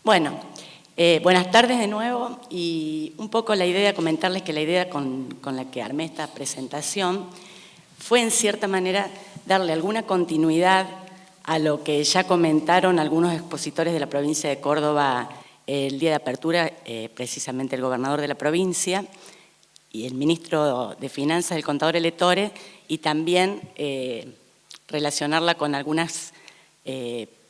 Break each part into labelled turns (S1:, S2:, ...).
S1: Bueno, buenas tardes de nuevo y un poco comentarles que la idea con la que armé esta presentación fue en cierta manera darle alguna continuidad a lo que ya comentaron algunos expositores de la provincia de Córdoba el día de apertura, precisamente el gobernador de la provincia y el ministro de Finanzas, el contador Letore, y también relacionarla con algunas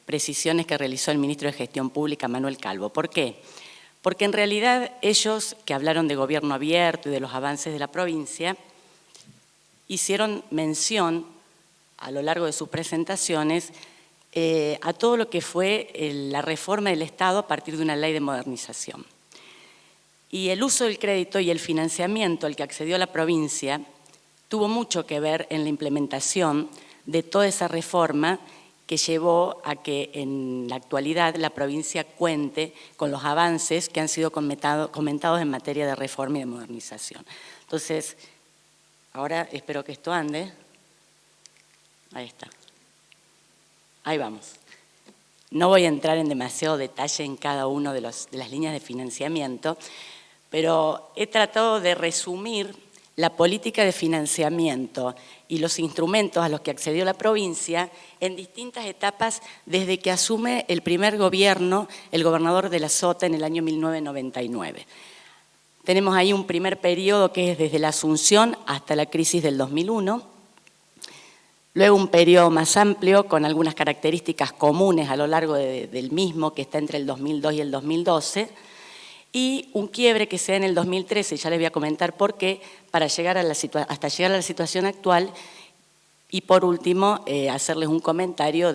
S1: precisiones que realizó el ministro de Gestión Pública, Manuel Calvo. ¿Por qué? Porque en realidad ellos, que hablaron de gobierno abierto y de los avances de la provincia, hicieron mención a lo largo de sus presentaciones a todo lo que fue la reforma del Estado a partir de una ley de modernización. Y el uso del crédito y el financiamiento al que accedió la provincia tuvo mucho que ver en la implementación de toda esa reforma que llevó a que en la actualidad la provincia cuente con los avances que han sido comentados en materia de reforma y de modernización. Entonces, ahora espero que esto ande. Ahí está. Ahí vamos. No voy a entrar en demasiado detalle en cada una de las líneas de financiamiento, pero he tratado de resumir la política de financiamiento y los instrumentos a los que accedió la provincia en distintas etapas desde que asume el primer gobierno, el gobernador de la Sota, en el año 1999. Tenemos ahí un primer periodo que es desde la asunción hasta la crisis del 2001, luego un periodo más amplio con algunas características comunes a lo largo del mismo, que está entre el 2002 y el 2012, y un quiebre que se da en el 2013, y ya les voy a comentar por qué, hasta llegar a la situación actual. Y por último, hacerles un comentario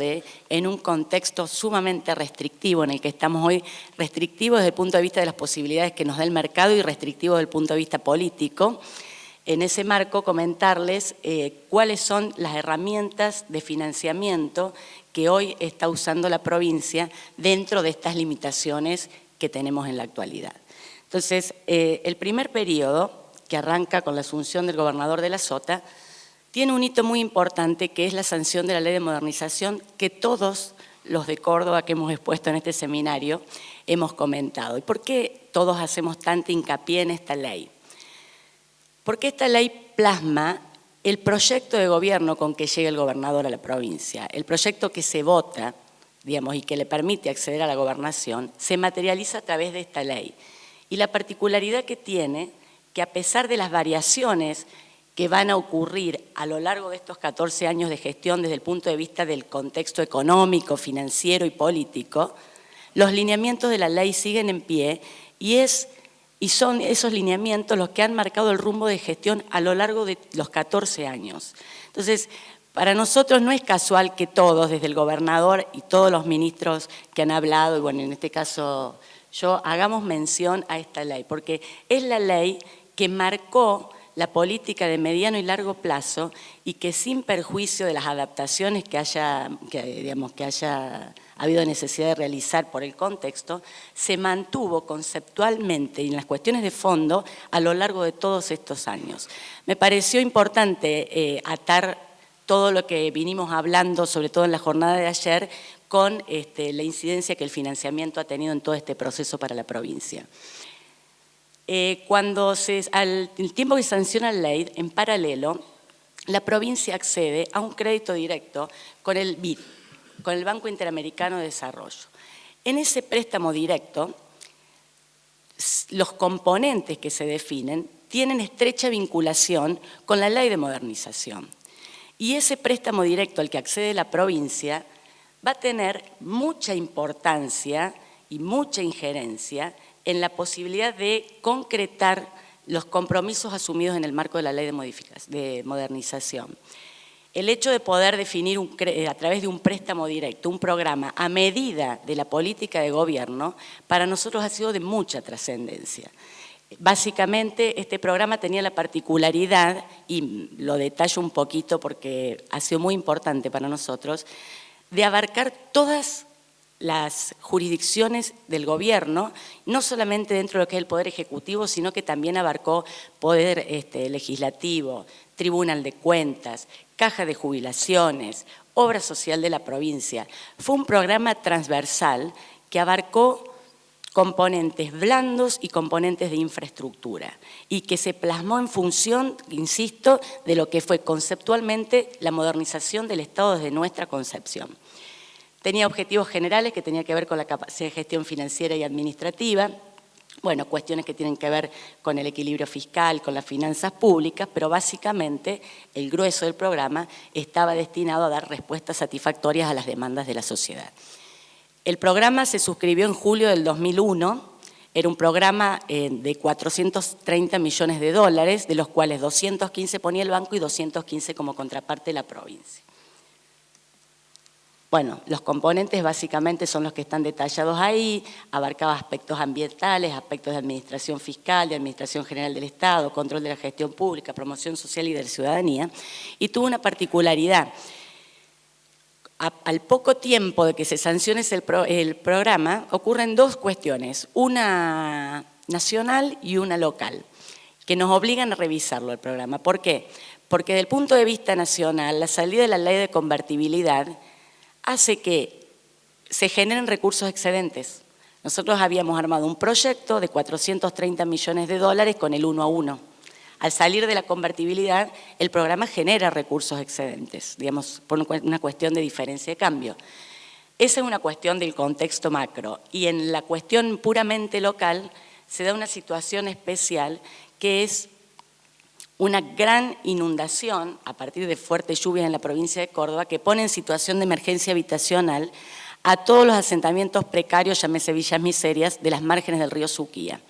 S1: en un contexto sumamente restrictivo en el que estamos hoy, restrictivo desde el punto de vista de las posibilidades que nos da el mercado y restrictivo desde el punto de vista político. En ese marco, comentarles cuáles son las herramientas de financiamiento que hoy está usando la provincia dentro de estas limitaciones que tenemos en la actualidad. Entonces, el primer periodo, que arranca con la asunción del gobernador de la Sota, tiene un hito muy importante que es la sanción de la ley de modernización que todos los de Córdoba que hemos expuesto en este seminario hemos comentado. ¿Y por qué todos hacemos tanto hincapié en esta ley? Porque esta ley plasma el proyecto de gobierno con que llega el gobernador a la provincia, el proyecto que se vota, digamos, y que le permite acceder a la gobernación, se materializa a través de esta ley. Y la particularidad que tiene, que a pesar de las variaciones que van a ocurrir a lo largo de estos 14 años de gestión desde el punto de vista del contexto económico, financiero y político, los lineamientos de la ley siguen en pie y son esos lineamientos los que han marcado el rumbo de gestión a lo largo de los 14 años. Entonces, para nosotros no es casual que todos, desde el gobernador y todos los ministros que han hablado, y bueno, en este caso yo, hagamos mención a esta ley, porque es la ley que marcó la política de mediano y largo plazo y que sin perjuicio de las adaptaciones que haya habido necesidad de realizar por el contexto, se mantuvo conceptualmente y en las cuestiones de fondo a lo largo de todos estos años. Me pareció importante atar todo lo que vinimos hablando, sobre todo en la jornada de ayer, con la incidencia que el financiamiento ha tenido en todo este proceso para la provincia. Al tiempo que se sanciona la ley, en paralelo, la provincia accede a un crédito directo con el BID, con el Banco Interamericano de Desarrollo. En ese préstamo directo, los componentes que se definen tienen estrecha vinculación con la ley de modernización. Y ese préstamo directo al que accede la provincia va a tener mucha importancia y mucha injerencia en la posibilidad de concretar los compromisos asumidos en el marco de la ley de modernización. El hecho de poder definir a través de un préstamo directo, un programa a medida de la política de gobierno, para nosotros ha sido de mucha trascendencia. Básicamente, este programa tenía la particularidad, y lo detallo un poquito porque ha sido muy importante para nosotros, de abarcar todas las jurisdicciones del gobierno, no solamente dentro de lo que es el Poder Ejecutivo, sino que también abarcó Poder Legislativo, Tribunal de Cuentas, Caja de Jubilaciones, Obra Social de la provincia. Fue un programa transversal que abarcó componentes blandos y componentes de infraestructura, y que se plasmó en función, insisto, de lo que fue conceptualmente la modernización del Estado desde nuestra concepción. Tenía objetivos generales que tenían que ver con la capacidad de gestión financiera y administrativa, bueno, cuestiones que tienen que ver con el equilibrio fiscal, con las finanzas públicas, pero básicamente el grueso del programa estaba destinado a dar respuestas satisfactorias a las demandas de la sociedad. El programa se suscribió en julio del 2001, era un programa de 430 millones de dólares, de los cuales 215 ponía el banco y 215 como contraparte de la provincia. Bueno, los componentes básicamente son los que están detallados ahí, abarcaba aspectos ambientales, aspectos de administración fiscal, de administración general del Estado, control de la gestión pública, promoción social y de la ciudadanía, y tuvo una particularidad. Al poco tiempo de que se sancione el programa, ocurren dos cuestiones, una nacional y una local, que nos obligan a revisarlo el programa. ¿Por qué? Porque desde el punto de vista nacional, la salida de la ley de convertibilidad hace que se generen recursos excedentes. Nosotros habíamos armado un proyecto de 430 millones de dólares con el 1 a 1. Al salir de la convertibilidad, el programa genera recursos excedentes, digamos, por una cuestión de diferencia de cambio. Esa es una cuestión del contexto macro. Y en la cuestión puramente local se da una situación especial que es una gran inundación a partir de fuertes lluvias en la provincia de Córdoba que pone en situación de emergencia habitacional a todos los asentamientos precarios, llámese villas miserias, de las márgenes del río Suquía.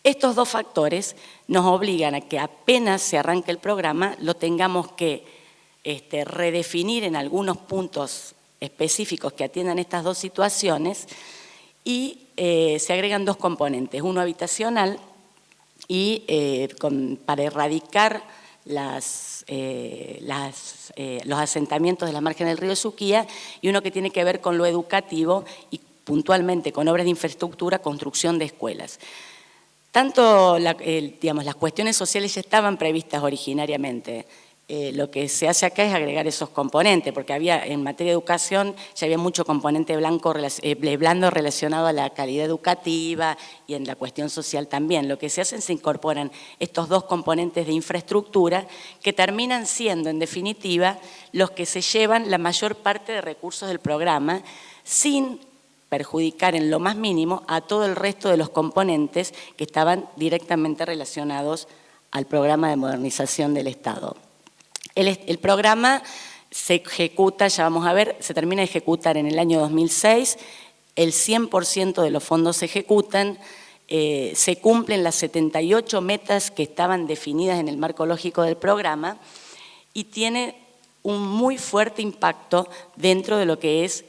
S1: Estos dos factores nos obligan a que apenas se arranque el programa lo tengamos que redefinir en algunos puntos específicos que atiendan estas dos situaciones y se agregan dos componentes, uno habitacional y para erradicar los asentamientos de la margen del río Suquía y uno que tiene que ver con lo educativo y puntualmente con obras de infraestructura, construcción de escuelas. Tanto las cuestiones sociales ya estaban previstas originariamente. Lo que se hace acá es agregar esos componentes, porque en materia de educación ya había mucho componente blando relacionado a la calidad educativa y en la cuestión social también. Lo que se hace es se incorporan estos dos componentes de infraestructura que terminan siendo, en definitiva, los que se llevan la mayor parte de recursos del programa sin perjudicar en lo más mínimo a todo el resto de los componentes que estaban directamente relacionados al programa de modernización del Estado. El programa se ejecuta, ya vamos a ver, se termina de ejecutar en el año 2006, el 100% de los fondos se ejecutan, se cumplen las 78 metas que estaban definidas en el marco lógico del programa y tiene un muy fuerte impacto dentro de lo que es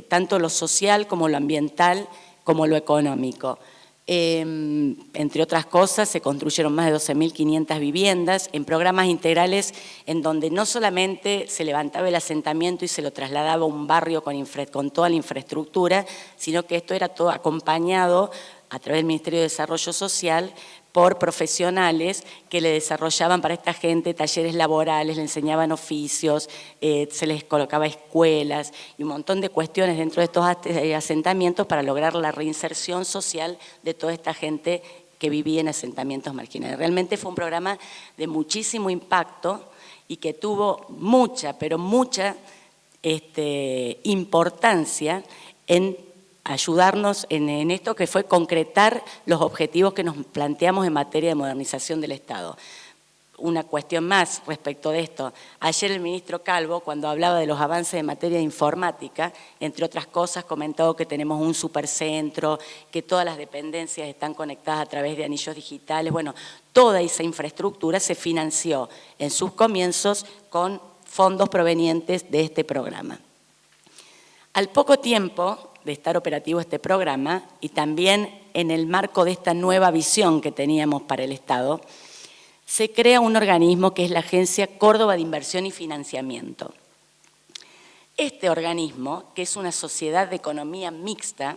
S1: tanto lo social como lo ambiental como lo económico. Entre otras cosas, se construyeron más de 12.500 viviendas en programas integrales en donde no solamente se levantaba el asentamiento y se lo trasladaba a un barrio con toda la infraestructura, sino que esto era todo acompañado a través del Ministerio de Desarrollo Social por profesionales que le desarrollaban para esta gente talleres laborales, le enseñaban oficios, se les colocaba escuelas y un montón de cuestiones dentro de estos asentamientos para lograr la reinserción social de toda esta gente que vivía en asentamientos marginales. Realmente fue un programa de muchísimo impacto y que tuvo mucha, pero mucha importancia en ayudarnos en esto que fue concretar los objetivos que nos planteamos en materia de modernización del Estado. Una cuestión más respecto de esto. Ayer el ministro Calvo, cuando hablaba de los avances en materia de informática, entre otras cosas, comentó que tenemos un supercentro, que todas las dependencias están conectadas a través de anillos digitales. Bueno, toda esa infraestructura se financió en sus comienzos con fondos provenientes de este programa. Al poco tiempo de estar operativo este programa y también en el marco de esta nueva visión que teníamos para el Estado, se crea un organismo que es la Agencia Córdoba de Inversión y Financiamiento. Este organismo, que es una sociedad de economía mixta,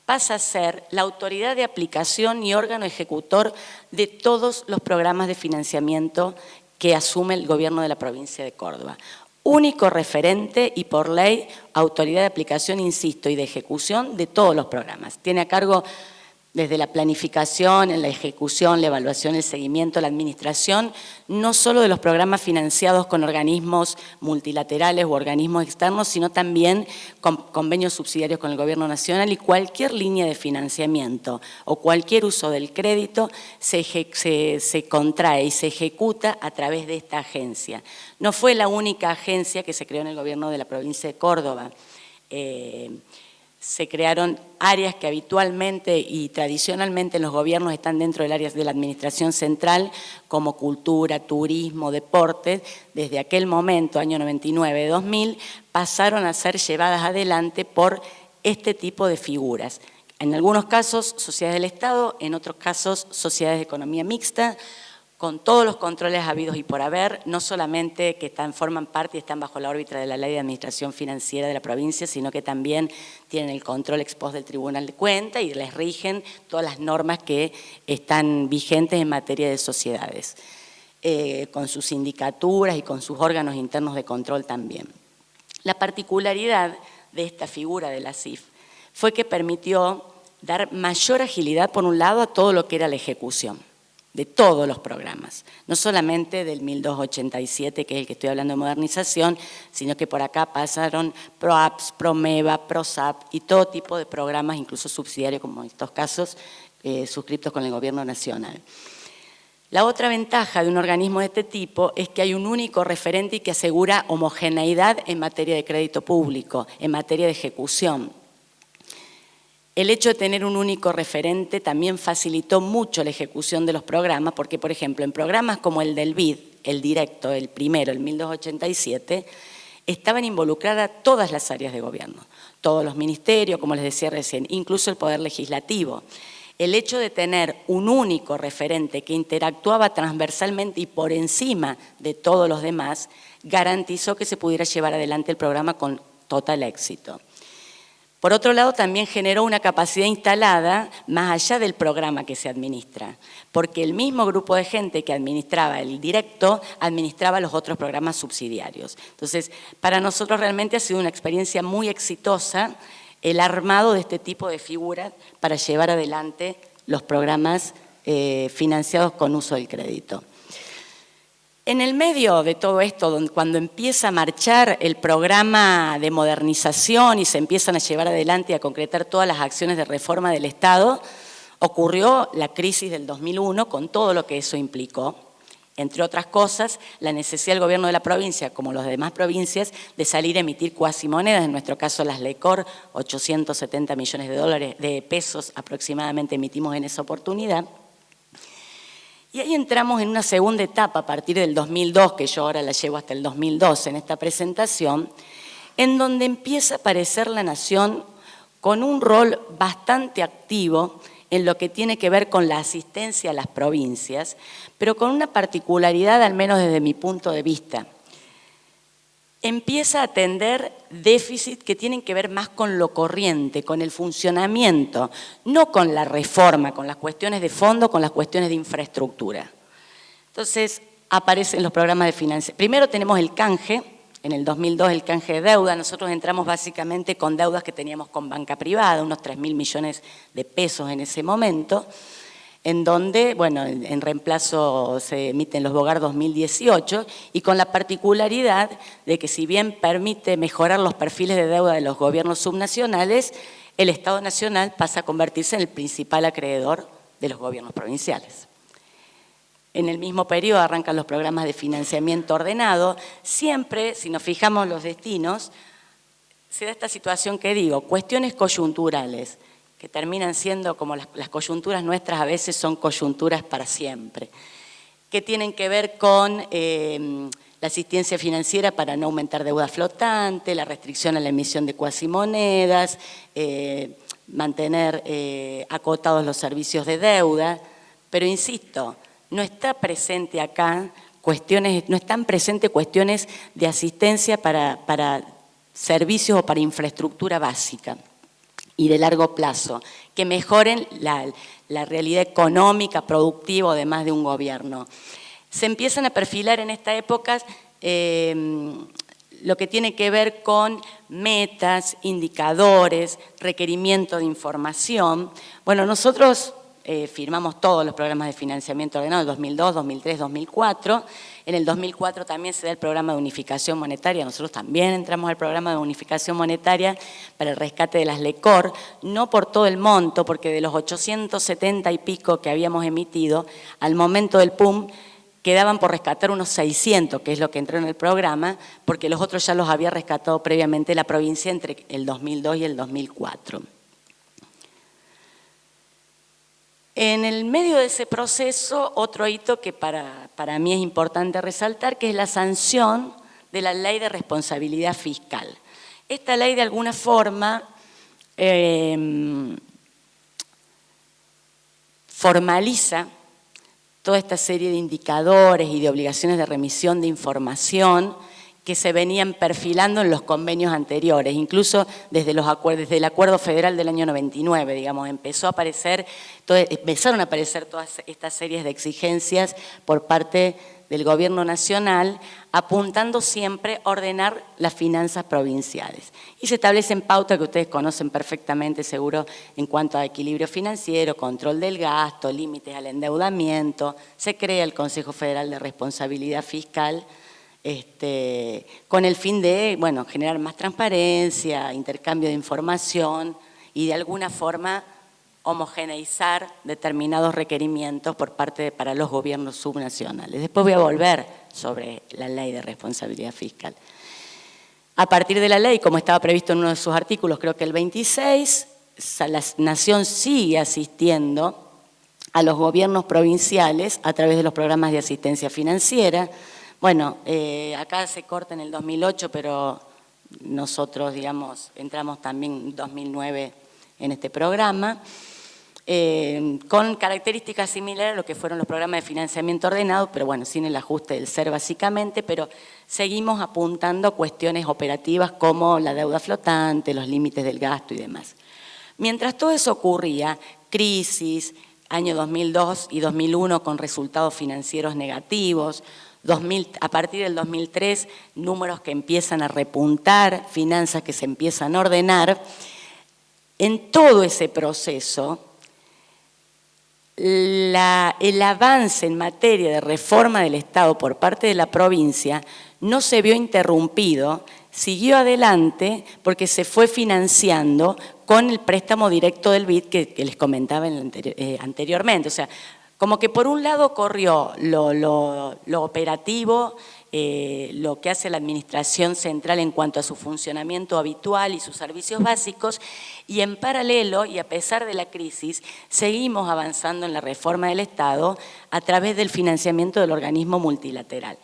S1: pasa a ser la autoridad de aplicación y órgano ejecutor de todos los programas de financiamiento que asume el gobierno de la provincia de Córdoba. único referente y por ley autoridad de aplicación, insisto, y de ejecución de todos los programas. Tiene a cargo desde la planificación, en la ejecución, la evaluación, el seguimiento, la administración, no solo de los programas financiados con organismos multilaterales u organismos externos, sino también con convenios subsidiarios con el Gobierno Nacional, y cualquier línea de financiamiento o cualquier uso del crédito se contrae y se ejecuta a través de esta agencia. No fue la única agencia que se creó en el Gobierno de la provincia de Córdoba. Se crearon áreas que habitualmente y tradicionalmente en los gobiernos están dentro del área de la administración central, como cultura, turismo, deportes. Desde aquel momento, año 99-2000, pasaron a ser llevadas adelante por este tipo de figuras. En algunos casos, sociedades del Estado, en otros casos, sociedades de economía mixta, con todos los controles habidos y por haber, no solamente que forman parte y están bajo la órbita de la Ley de Administración Financiera de la provincia, sino que también tienen el control ex post del Tribunal de Cuentas y les rigen todas las normas que están vigentes en materia de sociedades, con sus sindicaturas y con sus órganos internos de control también. La particularidad de esta figura de la CIF fue que permitió dar mayor agilidad, por un lado, a todo lo que era la ejecución de todos los programas, no solamente del 1287, que es el que estoy hablando de modernización, sino que por acá pasaron PROAPS, PROMEVA, PROSAP y todo tipo de programas, incluso subsidiarios, como en estos casos, suscritos con el Gobierno Nacional. La otra ventaja de un organismo de este tipo es que hay un único referente y que asegura homogeneidad en materia de crédito público, en materia de ejecución. El hecho de tener un único referente también facilitó mucho la ejecución de los programas, porque, por ejemplo, en programas como el del BID, el directo, el primero, el 1287, estaban involucradas todas las áreas de gobierno, todos los ministerios, como les decía recién, incluso el Poder Legislativo. El hecho de tener un único referente que interactuaba transversalmente y por encima de todos los demás, garantizó que se pudiera llevar adelante el programa con total éxito. Por otro lado, también generó una capacidad instalada más allá del programa que se administra, porque el mismo grupo de gente que administraba el directo, administraba los otros programas subsidiarios. Entonces, para nosotros realmente ha sido una experiencia muy exitosa el armado de este tipo de figuras para llevar adelante los programas financiados con uso del crédito. En el medio de todo esto, cuando empieza a marchar el programa de modernización y se empiezan a llevar adelante y a concretar todas las acciones de reforma del Estado, ocurrió la crisis del 2001 con todo lo que eso implicó. Entre otras cosas, la necesidad del gobierno de la provincia, como los demás provincias, de salir a emitir cuasimonedas, en nuestro caso las LECOR, 870 millones de pesos aproximadamente emitimos en esa oportunidad. Y ahí entramos en una segunda etapa a partir del 2002, que yo ahora la llevo hasta el 2012 en esta presentación, en donde empieza a aparecer la Nación con un rol bastante activo en lo que tiene que ver con la asistencia a las provincias, pero con una particularidad, al menos desde mi punto de vista. Empieza a atender déficits que tienen que ver más con lo corriente, con el funcionamiento, no con la reforma, con las cuestiones de fondo, con las cuestiones de infraestructura. Entonces, aparecen los programas de financiación. Primero tenemos el canje, en el 2002 el canje de deuda. Nosotros entramos básicamente con deudas que teníamos con banca privada, unos 3.000 millones de pesos en ese momento, en donde, bueno, en reemplazo se emiten los BOGAR 2018 y con la particularidad de que si bien permite mejorar los perfiles de deuda de los gobiernos subnacionales, el Estado Nacional pasa a convertirse en el principal acreedor de los gobiernos provinciales. En el mismo periodo arrancan los programas de financiamiento ordenado. Siempre, si nos fijamos los destinos, se da esta situación que digo, cuestiones coyunturales, que terminan siendo como las coyunturas nuestras a veces son coyunturas para siempre, que tienen que ver con la asistencia financiera para no aumentar deuda flotante, la restricción a la emisión de cuasimonedas, mantener acotados los servicios de deuda, pero insisto, no está presente acá no están presentes cuestiones de asistencia para servicios o para infraestructura básica y de largo plazo, que mejoren la realidad económica, productiva, además de un gobierno. Se empiezan a perfilar en esta época lo que tiene que ver con metas, indicadores, requerimiento de información. Bueno, nosotros firmamos todos los programas de financiamiento ordenado, 2002, 2003, 2004. En el 2004 también se da el programa de unificación monetaria. Nosotros también entramos al programa de unificación monetaria para el rescate de las LECOR, no por todo el monto, porque de los 870 y pico que habíamos emitido, al momento del PUM, quedaban por rescatar unos 600, que es lo que entró en el programa, porque los otros ya los había rescatado previamente la provincia entre el 2002 y el 2004. En el medio de ese proceso, otro hito que para mí es importante resaltar, que es la sanción de la Ley de Responsabilidad Fiscal. Esta ley, de alguna forma, formaliza toda esta serie de indicadores y de obligaciones de remisión de información que se venían perfilando en los convenios anteriores, incluso desde el Acuerdo Federal del año 99, digamos, empezaron a aparecer todas estas series de exigencias por parte del Gobierno Nacional, apuntando siempre a ordenar las finanzas provinciales. Y se establecen pautas que ustedes conocen perfectamente, seguro, en cuanto a equilibrio financiero, control del gasto, límites al endeudamiento. Se crea el Consejo Federal de Responsabilidad Fiscal, con el fin de, bueno, generar más transparencia, intercambio de información y de alguna forma homogeneizar determinados requerimientos para los gobiernos subnacionales. Después voy a volver sobre la Ley de Responsabilidad Fiscal. A partir de la ley, como estaba previsto en uno de sus artículos, creo que el 26, la Nación sigue asistiendo a los gobiernos provinciales a través de los programas de asistencia financiera. Bueno, acá se corta en el 2008, pero nosotros, digamos, entramos también en 2009 en este programa, con características similares a lo que fueron los programas de financiamiento ordenado, pero bueno, sin el ajuste del SER básicamente, pero seguimos apuntando a cuestiones operativas como la deuda flotante, los límites del gasto y demás. Mientras todo eso ocurría, crisis, año 2002 y 2001 con resultados financieros negativos, a partir del 2003, números que empiezan a repuntar, finanzas que se empiezan a ordenar. En todo ese proceso, el avance en materia de reforma del Estado por parte de la provincia no se vio interrumpido, siguió adelante porque se fue financiando con el préstamo directo del BID que les comentaba anteriormente. O sea, como que por un lado corrió lo operativo, lo que hace la Administración Central en cuanto a su funcionamiento habitual y sus servicios básicos, y en paralelo, y a pesar de la crisis, seguimos avanzando en la reforma del Estado a través del financiamiento del organismo multilateral.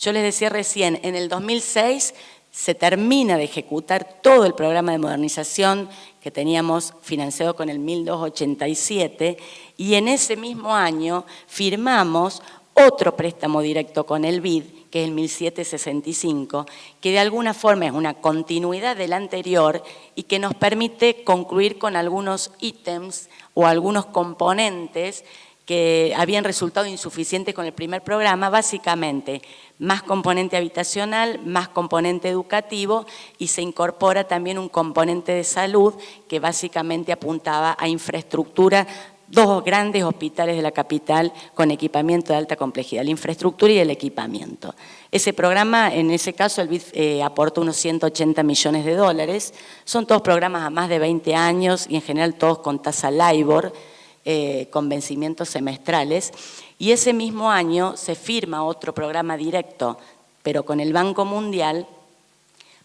S1: Yo les decía recién, en el 2006 se termina de ejecutar todo el programa de modernización que teníamos financiado con el 1287 y en ese mismo año firmamos otro préstamo directo con el BID, que es el 1765, que de alguna forma es una continuidad del anterior y que nos permite concluir con algunos ítems o algunos componentes que habían resultado insuficientes con el primer programa, básicamente más componente habitacional, más componente educativo y se incorpora también un componente de salud que básicamente apuntaba a infraestructura, dos grandes hospitales de la capital con equipamiento de alta complejidad, la infraestructura y el equipamiento. Ese programa, en ese caso, el BID aportó unos 180 millones de dólares. Son todos programas a más de 20 años y en general todos con tasa LIBOR, con vencimientos semestrales. Y ese mismo año se firma otro programa directo, pero con el Banco Mundial,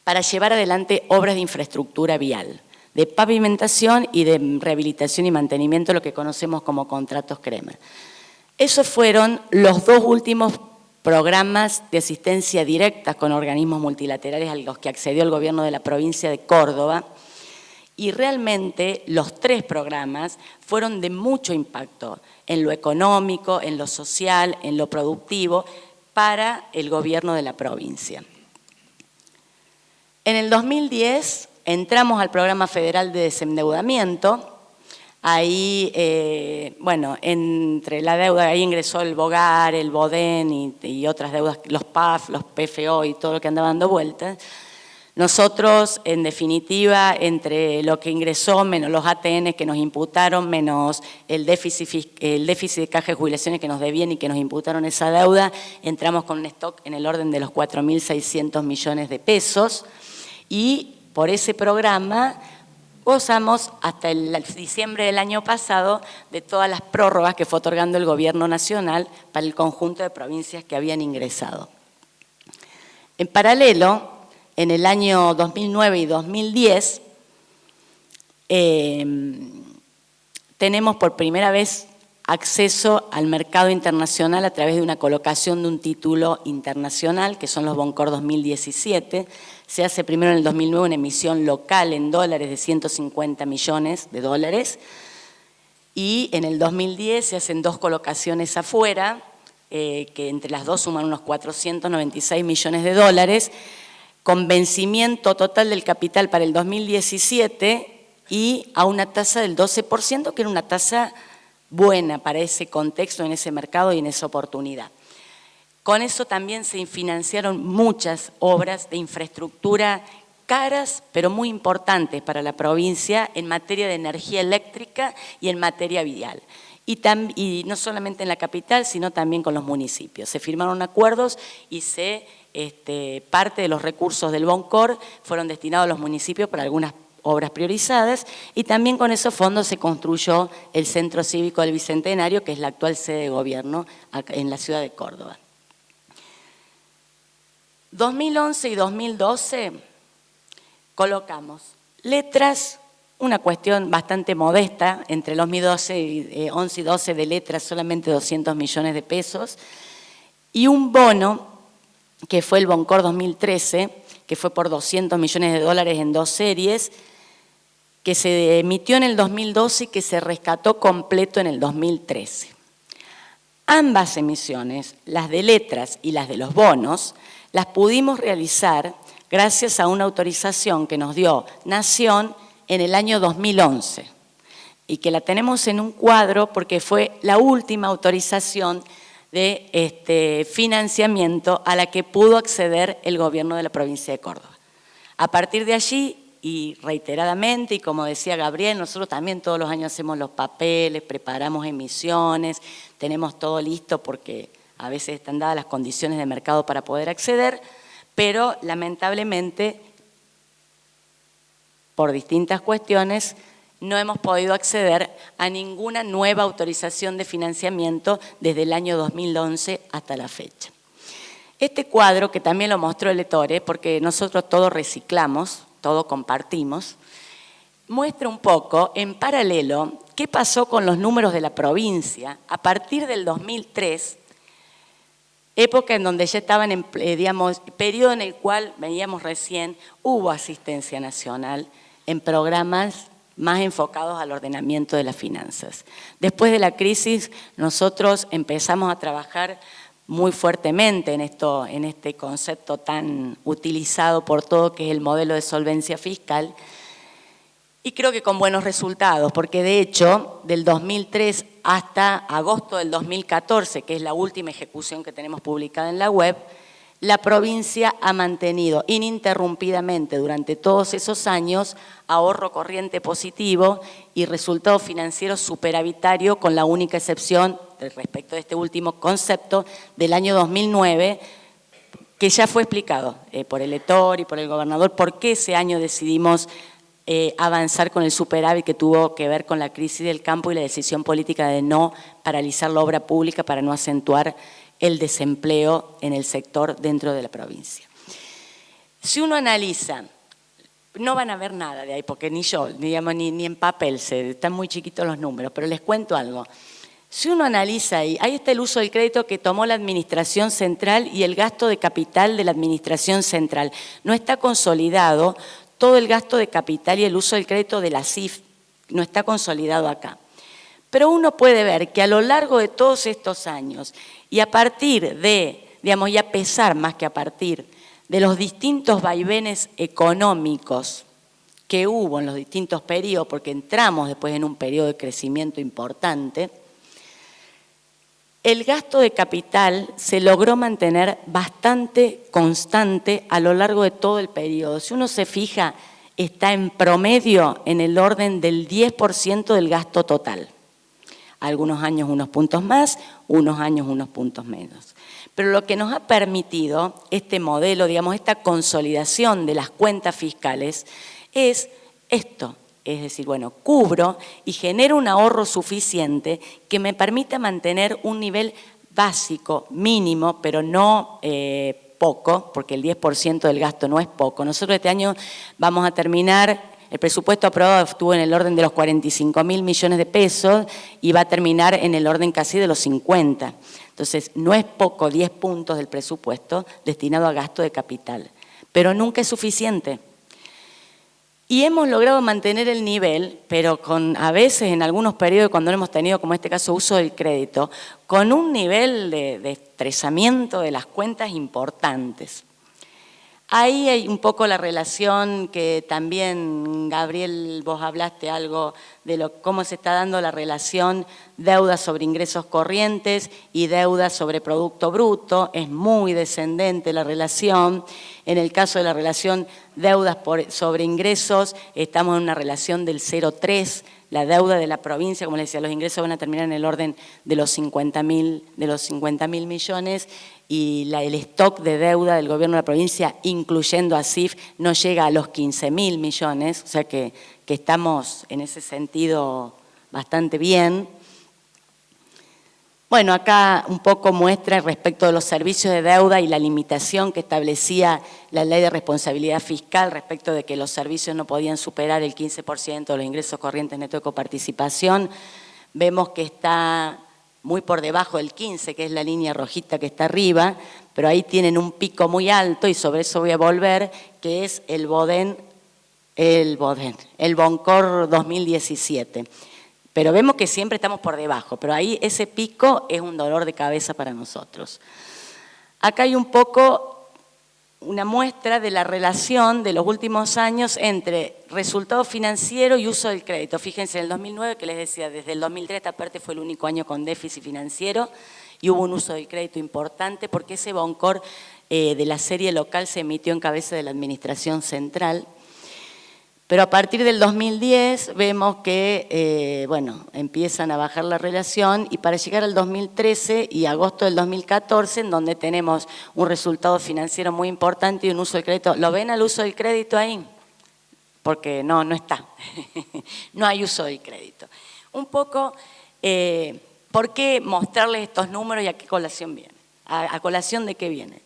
S1: para llevar adelante obras de infraestructura vial, de pavimentación y de rehabilitación y mantenimiento, lo que conocemos como contratos crema. Esos fueron los dos últimos programas de asistencia directa con organismos multilaterales a los que accedió el gobierno de la provincia de Córdoba, y realmente los tres programas fueron de mucho impacto en lo económico, en lo social, en lo productivo para el gobierno de la provincia. En el 2010 entramos al programa federal de desendeudamiento. Ahí, bueno, entre la deuda, ahí ingresó el BOGAR, el BODEN y otras deudas, los PAF, los PFO y todo lo que andaba dando vueltas. Nosotros, en definitiva, entre lo que ingresó, menos los ATN que nos imputaron, menos el déficit de caja de jubilaciones que nos debían y que nos imputaron esa deuda, entramos con un stock en el orden de los 4.600 millones de pesos y por ese programa gozamos hasta el diciembre del año pasado de todas las prórrogas que fue otorgando el Gobierno Nacional para el conjunto de provincias que habían ingresado. En paralelo, en el año 2009 y 2010, tenemos por primera vez acceso al mercado internacional a través de una colocación de un título internacional, que son los Boncor 2017. Se hace primero en el 2009 una emisión local en dólares de 150 millones de dólares y en el 2010 se hacen dos colocaciones afuera, que entre las dos suman unos 496 millones de dólares, con vencimiento total del capital para el 2017 y a una tasa del 12%, que era una tasa buena para ese contexto, en ese mercado y en esa oportunidad. Con eso también se financiaron muchas obras de infraestructura caras, pero muy importantes para la provincia en materia de energía eléctrica y en materia vial. Y no solamente en la capital, sino también con los municipios. Se firmaron acuerdos y parte de los recursos del Boncor fueron destinados a los municipios para algunas obras priorizadas y también con esos fondos se construyó el Centro Cívico del Bicentenario, que es la actual sede de gobierno en la ciudad de Córdoba. 2011 y 2012 colocamos letras, una cuestión bastante modesta, entre el 2011 y 12 de letras solamente 200 millones de pesos, y un bono que fue el Boncor 2013, que fue por 200 millones de dólares en dos series, que se emitió en el 2012 y que se rescató completo en el 2013. Ambas emisiones, las de letras y las de los bonos, las pudimos realizar gracias a una autorización que nos dio Nación en el año 2011 y que la tenemos en un cuadro porque fue la última autorización de financiamiento a la que pudo acceder el gobierno de la provincia de Córdoba. A partir de allí, y reiteradamente, y como decía Gabriel, nosotros también todos los años hacemos los papeles, preparamos emisiones, tenemos todo listo porque a veces están dadas las condiciones de mercado para poder acceder, pero lamentablemente, por distintas cuestiones, no hemos podido acceder a ninguna nueva autorización de financiamiento desde el año 2011 hasta la fecha. Este cuadro, que también lo mostró el Ettore, porque nosotros todo reciclamos, todo compartimos, muestra un poco, en paralelo, qué pasó con los números de la provincia a partir del 2003, época en donde ya estaban en, periodo en el cual, veíamos recién, hubo asistencia nacional en programas más enfocados al ordenamiento de las finanzas. Después de la crisis, nosotros empezamos a trabajar muy fuertemente en este concepto tan utilizado por todo, que es el modelo de solvencia fiscal, y creo que con buenos resultados, porque de hecho, del 2003 hasta agosto del 2014, que es la última ejecución que tenemos publicada en la web, la provincia ha mantenido ininterrumpidamente durante todos esos años ahorro corriente positivo y resultado financiero superavitario, con la única excepción respecto de este último concepto del año 2009, que ya fue explicado por el Ettore y por el gobernador, por qué ese año decidimos avanzar con el superávit, que tuvo que ver con la crisis del campo y la decisión política de no paralizar la obra pública para no acentuar el desempleo en el sector dentro de la provincia. Si uno analiza, no van a ver nada de ahí, porque ni yo, digamos, ni en papel, están muy chiquitos los números, pero les cuento algo. Si uno analiza ahí está el uso del crédito que tomó la Administración Central y el gasto de capital de la Administración Central. No está consolidado todo el gasto de capital y el uso del crédito de la CIF, no está consolidado acá. Pero uno puede ver que a lo largo de todos estos años y a partir de, digamos, y a pesar más que a partir de los distintos vaivenes económicos que hubo en los distintos periodos, porque entramos después en un periodo de crecimiento importante, el gasto de capital se logró mantener bastante constante a lo largo de todo el periodo. Si uno se fija, está en promedio en el orden del 10% del gasto total. Algunos años unos puntos más, unos años unos puntos menos. Pero lo que nos ha permitido este modelo, digamos, esta consolidación de las cuentas fiscales es esto. Es decir, bueno, cubro y genero un ahorro suficiente que me permita mantener un nivel básico, mínimo, pero no poco, porque el 10% del gasto no es poco. Nosotros este año vamos a terminar, el presupuesto aprobado estuvo en el orden de los 45.000 millones de pesos y va a terminar en el orden casi de los 50. Entonces, no es poco 10 puntos del presupuesto destinado a gasto de capital, pero nunca es suficiente. Y hemos logrado mantener el nivel, pero a veces en algunos periodos cuando hemos tenido, como en este caso, uso del crédito, con un nivel de estresamiento de las cuentas importantes. Ahí hay un poco la relación que también, Gabriel, vos hablaste algo de cómo se está dando la relación deuda sobre ingresos corrientes y deuda sobre producto bruto. Es muy descendente la relación. En el caso de la relación deudas sobre ingresos, estamos en una relación del 0,3. La deuda de la provincia, como les decía, los ingresos van a terminar en el orden de los 50.000 millones y el stock de deuda del gobierno de la provincia, incluyendo a CIF, no llega a los 15.000 millones, o sea que estamos en ese sentido bastante bien. Bueno, acá un poco muestra respecto de los servicios de deuda y la limitación que establecía la Ley de Responsabilidad Fiscal respecto de que los servicios no podían superar el 15% de los ingresos corrientes netos de coparticipación. Vemos que está muy por debajo del 15, que es la línea rojita que está arriba, pero ahí tienen un pico muy alto y sobre eso voy a volver, que es el Boncor 2017. Pero vemos que siempre estamos por debajo, pero ahí ese pico es un dolor de cabeza para nosotros. Acá hay un poco una muestra de la relación de los últimos años entre resultado financiero y uso del crédito. Fíjense, en el 2009, que les decía, desde el 2003 esta parte fue el único año con déficit financiero y hubo un uso del crédito importante porque ese Boncor de la serie local se emitió en cabeza de la Administración Central. Pero a partir del 2010 vemos que, empiezan a bajar la relación y para llegar al 2013 y agosto del 2014, en donde tenemos un resultado financiero muy importante y un uso del crédito. ¿Lo ven al uso del crédito ahí? Porque no está. No hay uso del crédito. Un poco, ¿por qué mostrarles estos números y a qué colación viene? ¿A colación de qué viene?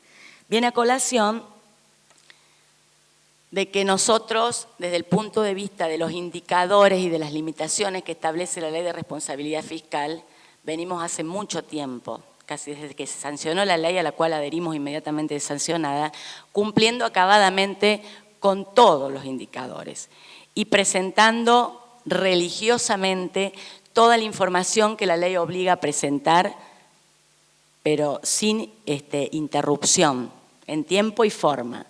S1: Viene a colación de que nosotros, desde el punto de vista de los indicadores y de las limitaciones que establece la Ley de Responsabilidad Fiscal, venimos hace mucho tiempo, casi desde que se sancionó la ley a la cual adherimos inmediatamente sancionada, cumpliendo acabadamente con todos los indicadores y presentando religiosamente toda la información que la ley obliga a presentar, pero sin interrupción, en tiempo y forma.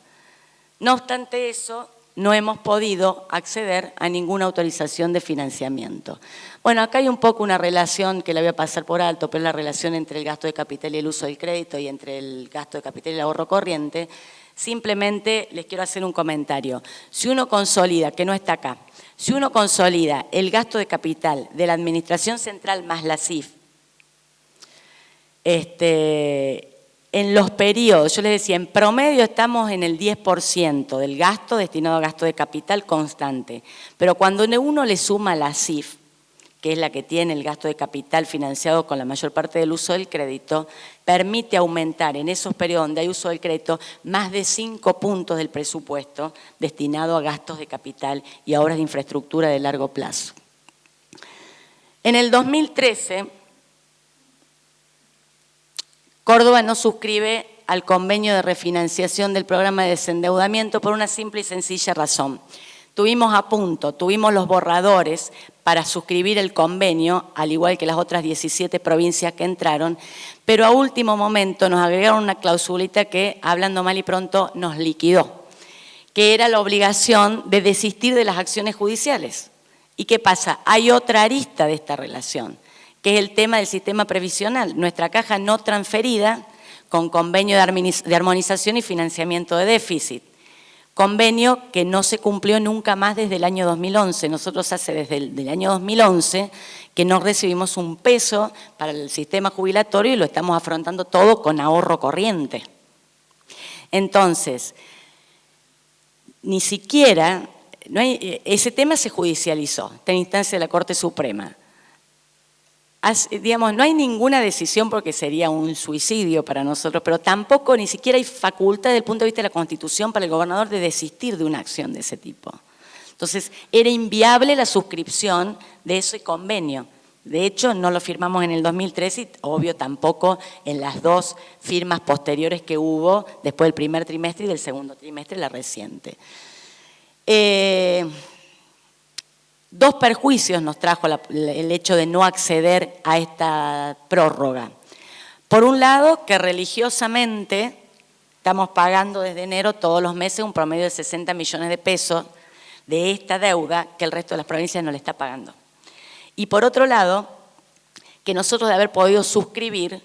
S1: No obstante eso, no hemos podido acceder a ninguna autorización de financiamiento. Bueno, acá hay un poco una relación que la voy a pasar por alto, pero es la relación entre el gasto de capital y el uso del crédito y entre el gasto de capital y el ahorro corriente. Simplemente les quiero hacer un comentario. Si uno consolida, que no está acá, si uno consolida el gasto de capital de la Administración Central más la CIF, en los periodos, yo les decía, en promedio estamos en el 10% del gasto destinado a gasto de capital constante. Pero cuando uno le suma la CIF, que es la que tiene el gasto de capital financiado con la mayor parte del uso del crédito, permite aumentar en esos periodos donde hay uso del crédito más de 5 puntos del presupuesto destinado a gastos de capital y a obras de infraestructura de largo plazo. En el 2013... Córdoba no suscribe al convenio de refinanciación del programa de desendeudamiento por una simple y sencilla razón. Tuvimos a punto, tuvimos los borradores para suscribir el convenio, al igual que las otras 17 provincias que entraron, pero a último momento nos agregaron una clausulita que, hablando mal y pronto, nos liquidó, que era la obligación de desistir de las acciones judiciales. ¿Y qué pasa? Hay otra arista de esta relación, que es el tema del sistema previsional. Nuestra caja no transferida con convenio de armonización y financiamiento de déficit. Convenio que no se cumplió nunca más desde el año 2011. Nosotros hace desde el año 2011 que no recibimos un peso para el sistema jubilatorio y lo estamos afrontando todo con ahorro corriente. Entonces, ni siquiera, ese tema se judicializó, está en instancia de la Corte Suprema. Digamos, no hay ninguna decisión porque sería un suicidio para nosotros, pero tampoco ni siquiera hay facultad desde el punto de vista de la Constitución para el gobernador de desistir de una acción de ese tipo. Entonces, era inviable la suscripción de ese convenio. De hecho, no lo firmamos en el 2013 y, obvio, tampoco en las dos firmas posteriores que hubo después del primer trimestre y del segundo trimestre, la reciente. Dos perjuicios nos trajo el hecho de no acceder a esta prórroga. Por un lado, que religiosamente estamos pagando desde enero todos los meses un promedio de 60 millones de pesos de esta deuda que el resto de las provincias no le está pagando. Y por otro lado, que nosotros de haber podido suscribir,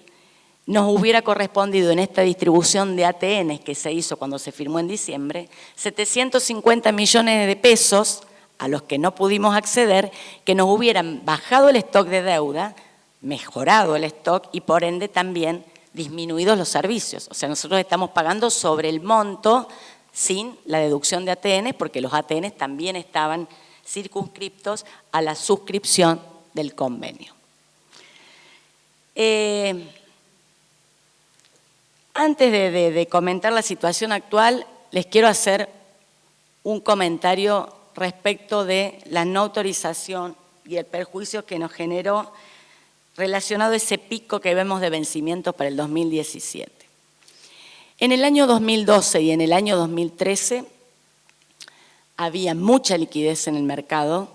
S1: nos hubiera correspondido en esta distribución de ATNs que se hizo cuando se firmó en diciembre, 750 millones de pesos a los que no pudimos acceder, que nos hubieran bajado el stock de deuda, mejorado el stock y por ende también disminuidos los servicios. O sea, nosotros estamos pagando sobre el monto sin la deducción de ATNs porque los ATNs también estaban circunscriptos a la suscripción del convenio. Antes de comentar la situación actual, les quiero hacer un comentario respecto de la no autorización y el perjuicio que nos generó relacionado a ese pico que vemos de vencimientos para el 2017. En el año 2012 y en el año 2013 había mucha liquidez en el mercado,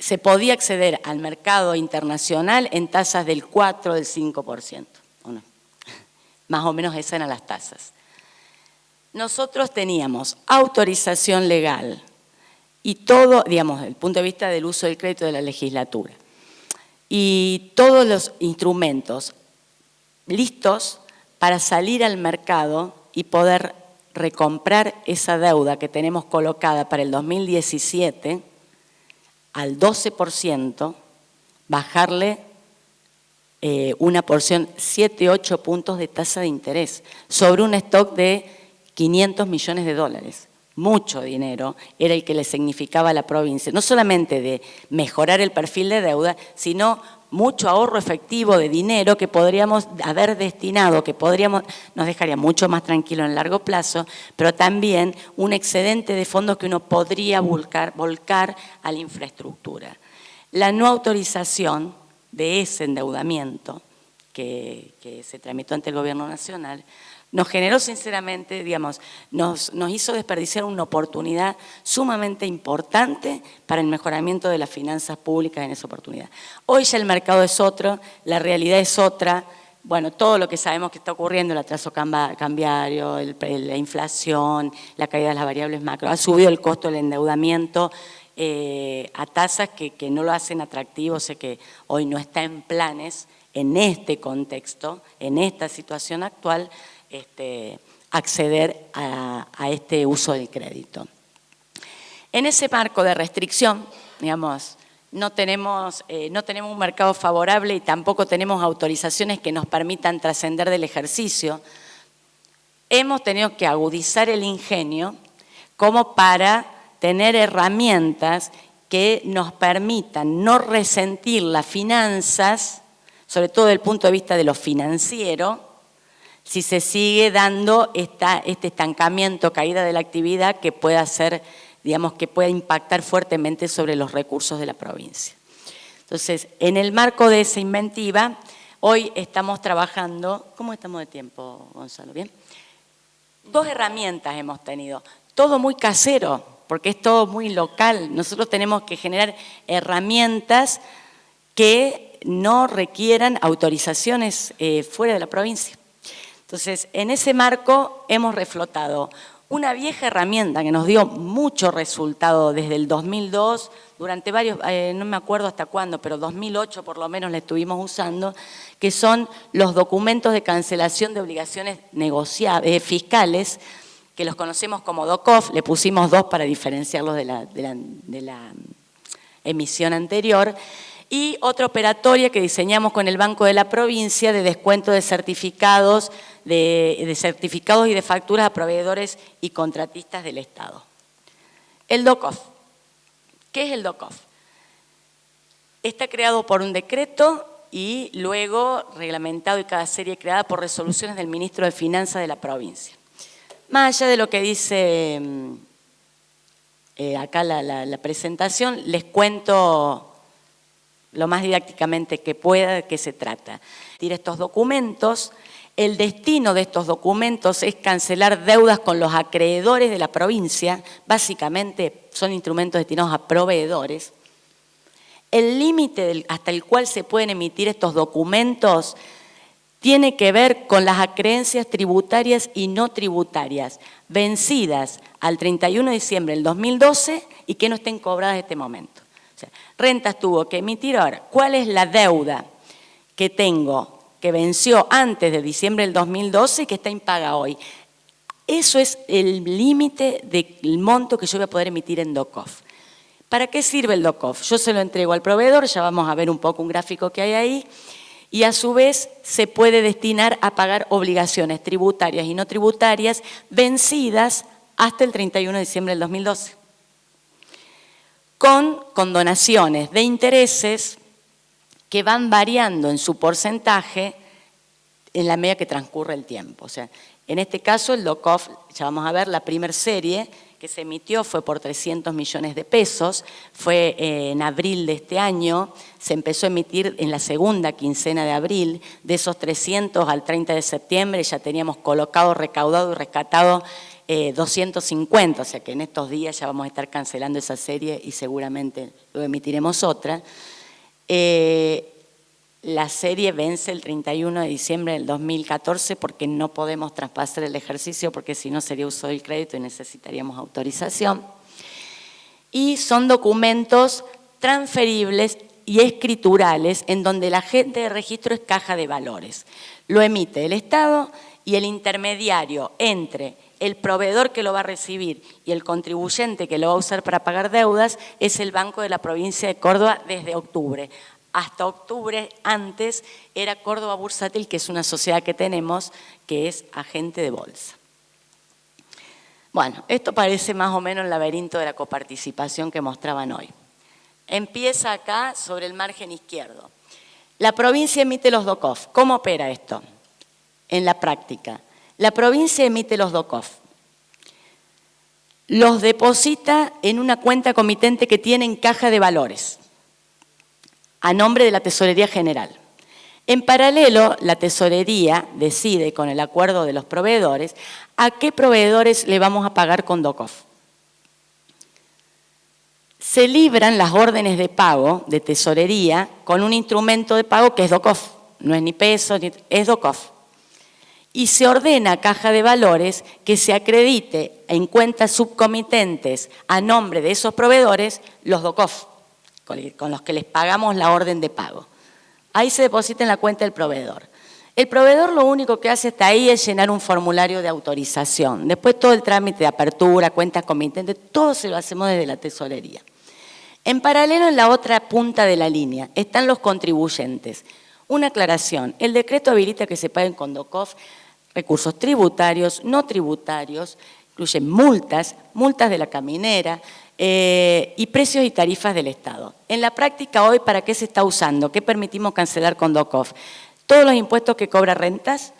S1: se podía acceder al mercado internacional en tasas del 4, del 5%, ¿o no? Más o menos esas eran las tasas. Nosotros teníamos autorización legal y todo, digamos, desde el punto de vista del uso del crédito de la legislatura, y todos los instrumentos listos para salir al mercado y poder recomprar esa deuda que tenemos colocada para el 2017 al 12%, bajarle una porción, 7, 8 puntos de tasa de interés, sobre un stock de 500 millones de dólares. Mucho dinero era el que le significaba a la provincia, no solamente de mejorar el perfil de deuda, sino mucho ahorro efectivo de dinero que podríamos haber destinado, que nos dejaría mucho más tranquilo en largo plazo, pero también un excedente de fondos que uno podría volcar a la infraestructura. La no autorización de ese endeudamiento que se tramitó ante el Gobierno Nacional nos generó sinceramente, digamos, nos hizo desperdiciar una oportunidad sumamente importante para el mejoramiento de las finanzas públicas en esa oportunidad. Hoy ya el mercado es otro, la realidad es otra, bueno, todo lo que sabemos que está ocurriendo, el atraso cambiario, la inflación, la caída de las variables macro, ha subido el costo del endeudamiento a tasas que no lo hacen atractivo, sé que hoy no está en planes en este contexto, en esta situación actual, acceder a este uso del crédito. En ese marco de restricción, digamos, no tenemos un mercado favorable y tampoco tenemos autorizaciones que nos permitan trascender del ejercicio. Hemos tenido que agudizar el ingenio como para tener herramientas que nos permitan no resentir las finanzas, sobre todo desde el punto de vista de lo financiero, si se sigue dando este estancamiento, caída de la actividad que pueda ser, digamos, que pueda impactar fuertemente sobre los recursos de la provincia. Entonces, en el marco de esa inventiva, hoy estamos trabajando, ¿cómo estamos de tiempo, Gonzalo? ¿Bien? Dos herramientas hemos tenido, todo muy casero, porque es todo muy local. Nosotros tenemos que generar herramientas que no requieran autorizaciones fuera de la provincia. Entonces, en ese marco hemos reflotado una vieja herramienta que nos dio mucho resultado desde el 2002, durante varios, no me acuerdo hasta cuándo, pero 2008 por lo menos la estuvimos usando, que son los documentos de cancelación de obligaciones fiscales, que los conocemos como DOCOF, le pusimos 2 para diferenciarlos de la emisión anterior, y otra operatoria que diseñamos con el Banco de la Provincia de descuento de certificados, de certificados y de facturas a proveedores y contratistas del Estado. El DOCOF. ¿Qué es el DOCOF? Está creado por un decreto y luego reglamentado y cada serie creada por resoluciones del Ministro de Finanzas de la provincia. Más allá de lo que dice acá la presentación, les cuento lo más didácticamente que pueda de qué se trata. Estos documentos, el destino de estos documentos es cancelar deudas con los acreedores de la provincia, básicamente son instrumentos destinados a proveedores. El límite hasta el cual se pueden emitir estos documentos tiene que ver con las acreencias tributarias y no tributarias, vencidas al 31 de diciembre del 2012 y que no estén cobradas en este momento. O sea, Rentas tuvo que emitir ahora, ¿cuál es la deuda que tengo que venció antes de diciembre del 2012 y que está impaga hoy? Eso es el límite del monto que yo voy a poder emitir en DOCOF. ¿Para qué sirve el DOCOF? Yo se lo entrego al proveedor, ya vamos a ver un poco un gráfico que hay ahí, y a su vez se puede destinar a pagar obligaciones tributarias y no tributarias vencidas hasta el 31 de diciembre del 2012. Con condonaciones de intereses que van variando en su porcentaje en la medida que transcurre el tiempo. O sea, en este caso el DOCOF, ya vamos a ver, la primera serie que se emitió fue por 300 millones de pesos, fue en abril de este año, se empezó a emitir en la segunda quincena de abril, de esos 300 al 30 de septiembre ya teníamos colocado, recaudado y rescatado 250, o sea que en estos días ya vamos a estar cancelando esa serie y seguramente luego emitiremos otra. La serie vence el 31 de diciembre del 2014 porque no podemos traspasar el ejercicio porque si no sería uso del crédito y necesitaríamos autorización. Y son documentos transferibles y escriturales en donde el agente de registro es caja de valores. Lo emite el Estado y el intermediario entre el proveedor que lo va a recibir y el contribuyente que lo va a usar para pagar deudas es el Banco de la Provincia de Córdoba desde octubre. Hasta octubre, antes, era Córdoba Bursátil, que es una sociedad que tenemos, que es agente de bolsa. Bueno, esto parece más o menos el laberinto de la coparticipación que mostraban hoy. Empieza acá sobre el margen izquierdo. La provincia emite los DOCOF. ¿Cómo opera esto? En la práctica. La provincia emite los DOCOF. Los deposita en una cuenta comitente que tiene en caja de valores, a nombre de la Tesorería General. En paralelo, la Tesorería decide, con el acuerdo de los proveedores, a qué proveedores le vamos a pagar con DOCOF. Se libran las órdenes de pago de Tesorería con un instrumento de pago que es DOCOF, no es ni peso, es DOCOF. Y se ordena a Caja de Valores que se acredite en cuentas subcomitentes a nombre de esos proveedores los DOCOF, con los que les pagamos la orden de pago. Ahí se deposita en la cuenta del proveedor. El proveedor lo único que hace hasta ahí es llenar un formulario de autorización. Después todo el trámite de apertura, cuentas comitentes, todo se lo hacemos desde la tesorería. En paralelo, en la otra punta de la línea, están los contribuyentes. Una aclaración, el decreto habilita que se paguen con DOCOF recursos tributarios, no tributarios, incluyen multas de la caminera, y precios y tarifas del Estado. En la práctica hoy, ¿para qué se está usando? ¿Qué permitimos cancelar con DOCOF? Todos los impuestos que cobra rentas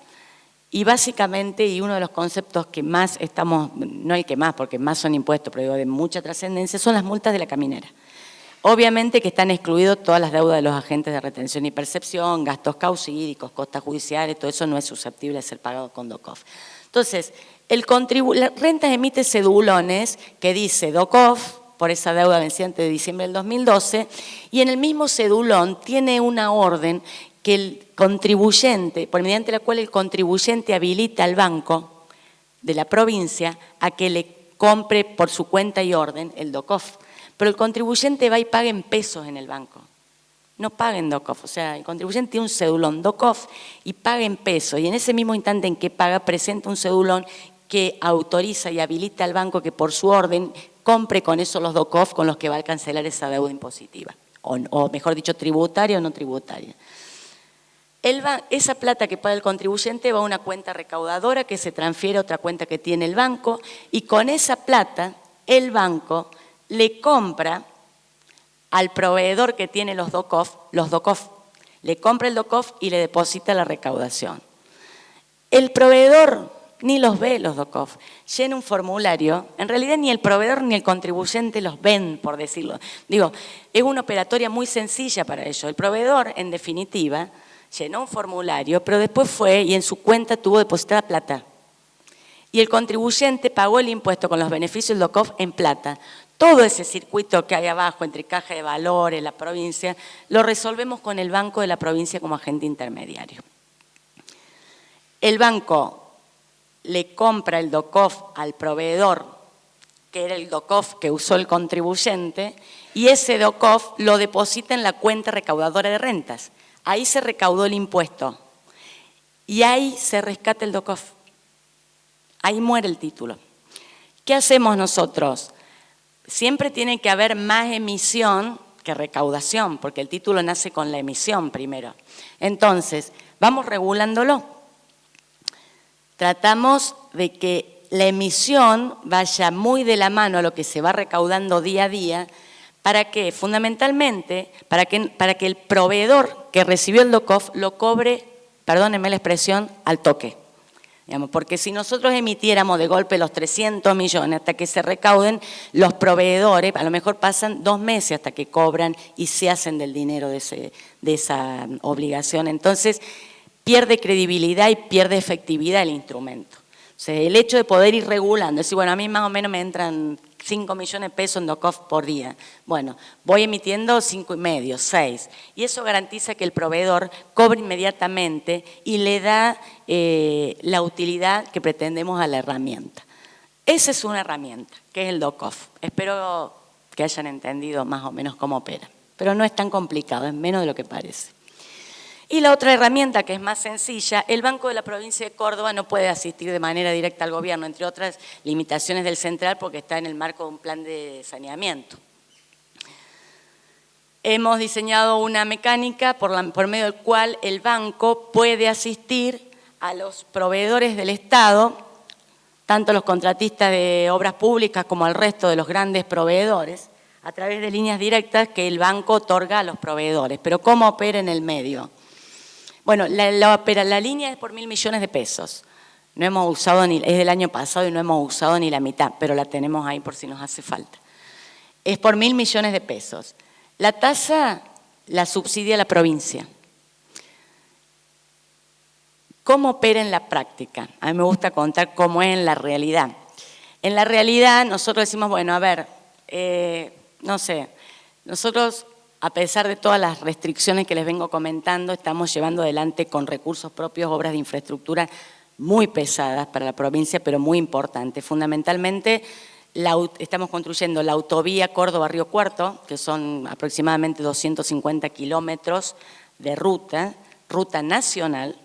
S1: y básicamente, y uno de los conceptos que más estamos, no el que más, porque más son impuestos, pero digo de mucha trascendencia, son las multas de la caminera. Obviamente que están excluidos todas las deudas de los agentes de retención y percepción, gastos causídicos, costas judiciales, todo eso no es susceptible de ser pagado con DOCOF. Entonces, la Rentas emite cedulones que dice DOCOF, por esa deuda venciente de diciembre del 2012, y en el mismo cedulón tiene una orden que el contribuyente, por mediante la cual el contribuyente habilita al banco de la provincia a que le compre por su cuenta y orden el DOCOF. Pero el contribuyente va y paga en pesos en el banco. No paga en DOCOF, o sea, el contribuyente tiene un cedulón DOCOF y paga en pesos. Y en ese mismo instante en que paga, presenta un cedulón que autoriza y habilita al banco que por su orden compre con eso los DOCOF con los que va a cancelar esa deuda impositiva. O mejor dicho, tributaria o no tributaria. Esa plata que paga el contribuyente va a una cuenta recaudadora que se transfiere a otra cuenta que tiene el banco y con esa plata el banco le compra al proveedor que tiene los DOCOF, le compra el DOCOF y le deposita la recaudación. El proveedor ni los ve los DOCOF, llena un formulario, en realidad ni el proveedor ni el contribuyente los ven, por decirlo. Digo, es una operatoria muy sencilla para ello. El proveedor, en definitiva, llenó un formulario, pero después fue y en su cuenta tuvo depositada plata. Y el contribuyente pagó el impuesto con los beneficios del DOCOF en plata. Todo ese circuito que hay abajo entre caja de valores, la provincia, lo resolvemos con el banco de la provincia como agente intermediario. El banco le compra el DOCOF al proveedor, que era el DOCOF que usó el contribuyente, y ese DOCOF lo deposita en la cuenta recaudadora de rentas. Ahí se recaudó el impuesto y ahí se rescata el DOCOF. Ahí muere el título. ¿Qué hacemos nosotros? Siempre tiene que haber más emisión que recaudación, porque el título nace con la emisión primero. Entonces, vamos regulándolo. Tratamos de que la emisión vaya muy de la mano a lo que se va recaudando día a día, para que, fundamentalmente, para que el proveedor que recibió el DOCOF lo cobre, perdónenme la expresión, al toque. Digamos, porque si nosotros emitiéramos de golpe los 300 millones hasta que se recauden, los proveedores a lo mejor pasan 2 meses hasta que cobran y se hacen del dinero de esa obligación. Entonces, pierde credibilidad y pierde efectividad el instrumento. O sea, el hecho de poder ir regulando, decir, bueno, a mí más o menos me entran 5 millones de pesos en DOCOF por día. Bueno, voy emitiendo 5,5, 6. Y eso garantiza que el proveedor cobre inmediatamente y le da la utilidad que pretendemos a la herramienta. Esa es una herramienta, que es el DOCOF. Espero que hayan entendido más o menos cómo opera. Pero no es tan complicado, es menos de lo que parece. Y la otra herramienta, que es más sencilla, el Banco de la Provincia de Córdoba no puede asistir de manera directa al gobierno, entre otras limitaciones del central, porque está en el marco de un plan de saneamiento. Hemos diseñado una mecánica por medio del cual el banco puede asistir a los proveedores del Estado, tanto los contratistas de obras públicas como al resto de los grandes proveedores, a través de líneas directas que el banco otorga a los proveedores. Pero ¿cómo opera en el medio? Bueno, la línea es por 1.000 millones de pesos. No hemos usado es del año pasado y no hemos usado ni la mitad, pero la tenemos ahí por si nos hace falta. Es por 1.000 millones de pesos. La tasa la subsidia la provincia. ¿Cómo opera en la práctica? A mí me gusta contar cómo es en la realidad. En la realidad nosotros decimos, bueno, a ver, no sé, nosotros, a pesar de todas las restricciones que les vengo comentando, estamos llevando adelante con recursos propios obras de infraestructura muy pesadas para la provincia, pero muy importantes. Fundamentalmente, estamos construyendo la autovía Córdoba-Río Cuarto, que son aproximadamente 250 kilómetros de ruta nacional,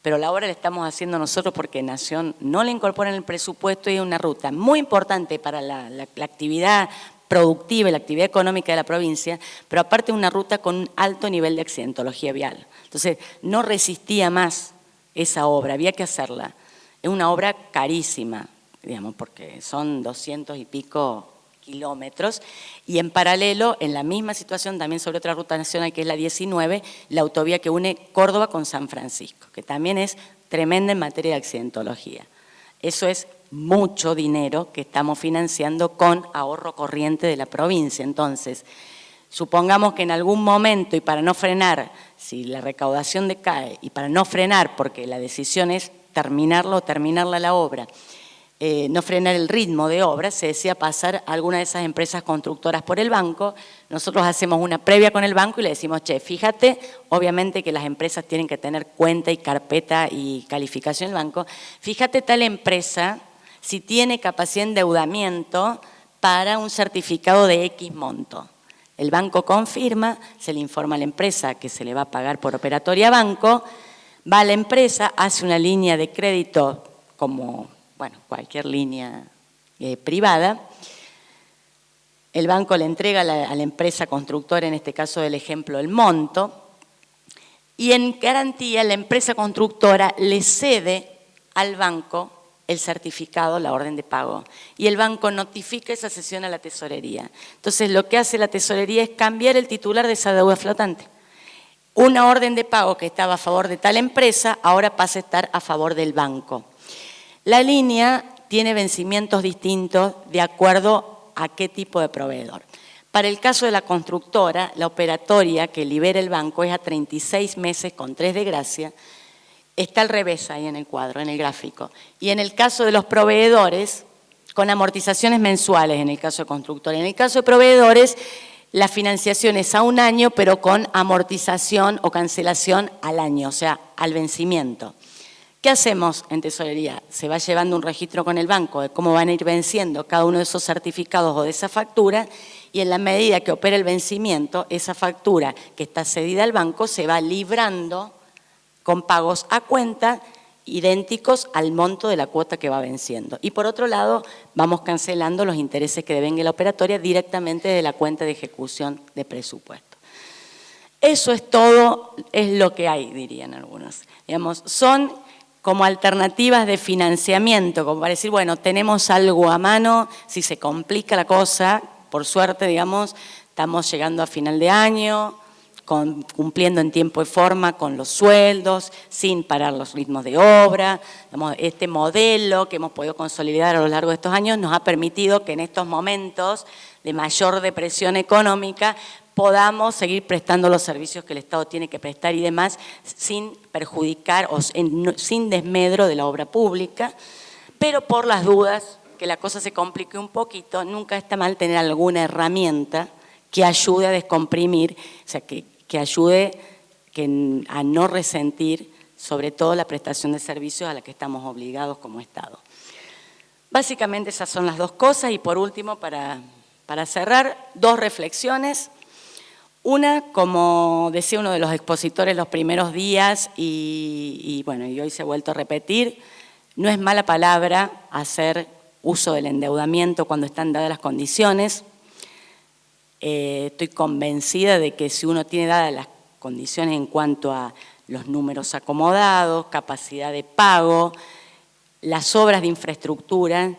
S1: pero la obra la estamos haciendo nosotros porque Nación no la incorpora en el presupuesto y es una ruta muy importante para la actividad productiva y la actividad económica de la provincia, pero aparte una ruta con un alto nivel de accidentología vial. Entonces, no resistía más esa obra, había que hacerla. Es una obra carísima, digamos, porque son 200 y pico kilómetros, y en paralelo, en la misma situación, también sobre otra ruta nacional que es la 19, la autovía que une Córdoba con San Francisco, que también es tremenda en materia de accidentología. Eso es mucho dinero que estamos financiando con ahorro corriente de la provincia. Entonces, supongamos que en algún momento, y para no frenar, si la recaudación decae, y para no frenar, porque la decisión es terminarla o terminarla la obra, no frenar el ritmo de obra, se decía pasar a alguna de esas empresas constructoras por el banco. Nosotros hacemos una previa con el banco y le decimos, che, fíjate, obviamente que las empresas tienen que tener cuenta y carpeta y calificación del banco, fíjate tal empresa si tiene capacidad de endeudamiento para un certificado de X monto. El banco confirma, se le informa a la empresa que se le va a pagar por operatoria banco, va a la empresa, hace una línea de crédito como, bueno, cualquier línea privada. El banco le entrega a la empresa constructora, en este caso del ejemplo, el monto, y en garantía la empresa constructora le cede al banco el certificado, la orden de pago, y el banco notifica esa cesión a la tesorería. Entonces, lo que hace la tesorería es cambiar el titular de esa deuda flotante. Una orden de pago que estaba a favor de tal empresa, ahora pasa a estar a favor del banco. La línea tiene vencimientos distintos de acuerdo a qué tipo de proveedor. Para el caso de la constructora, la operatoria que libera el banco es a 36 meses con 3 de gracia. Está al revés ahí en el cuadro, en el gráfico. Y en el caso de los proveedores, con amortizaciones mensuales en el caso de constructora. En el caso de proveedores, la financiación es a 1 año, pero con amortización o cancelación al año, o sea, al vencimiento. ¿Qué hacemos en tesorería? Se va llevando un registro con el banco de cómo van a ir venciendo cada uno de esos certificados o de esa factura, y en la medida que opera el vencimiento, esa factura que está cedida al banco se va librando con pagos a cuenta idénticos al monto de la cuota que va venciendo. Y por otro lado, vamos cancelando los intereses que devenga la operatoria directamente de la cuenta de ejecución de presupuesto. Eso es todo, es lo que hay, dirían algunos. Digamos, son como alternativas de financiamiento, como para decir, bueno, tenemos algo a mano, si se complica la cosa, por suerte, digamos, estamos llegando a final de año, cumpliendo en tiempo y forma con los sueldos, sin parar los ritmos de obra. Este modelo que hemos podido consolidar a lo largo de estos años nos ha permitido que en estos momentos de mayor depresión económica podamos seguir prestando los servicios que el Estado tiene que prestar y demás sin perjudicar o sin desmedro de la obra pública, pero por las dudas que la cosa se complique un poquito, nunca está mal tener alguna herramienta que ayude a descomprimir, o sea, que ayude a no resentir sobre todo la prestación de servicios a la que estamos obligados como Estado. Básicamente esas son las dos cosas y por último, para cerrar, 2 reflexiones. Una, como decía uno de los expositores los primeros días y hoy se ha vuelto a repetir, no es mala palabra hacer uso del endeudamiento cuando están dadas las condiciones. Estoy convencida de que si uno tiene dadas las condiciones en cuanto a los números acomodados, capacidad de pago, las obras de infraestructura,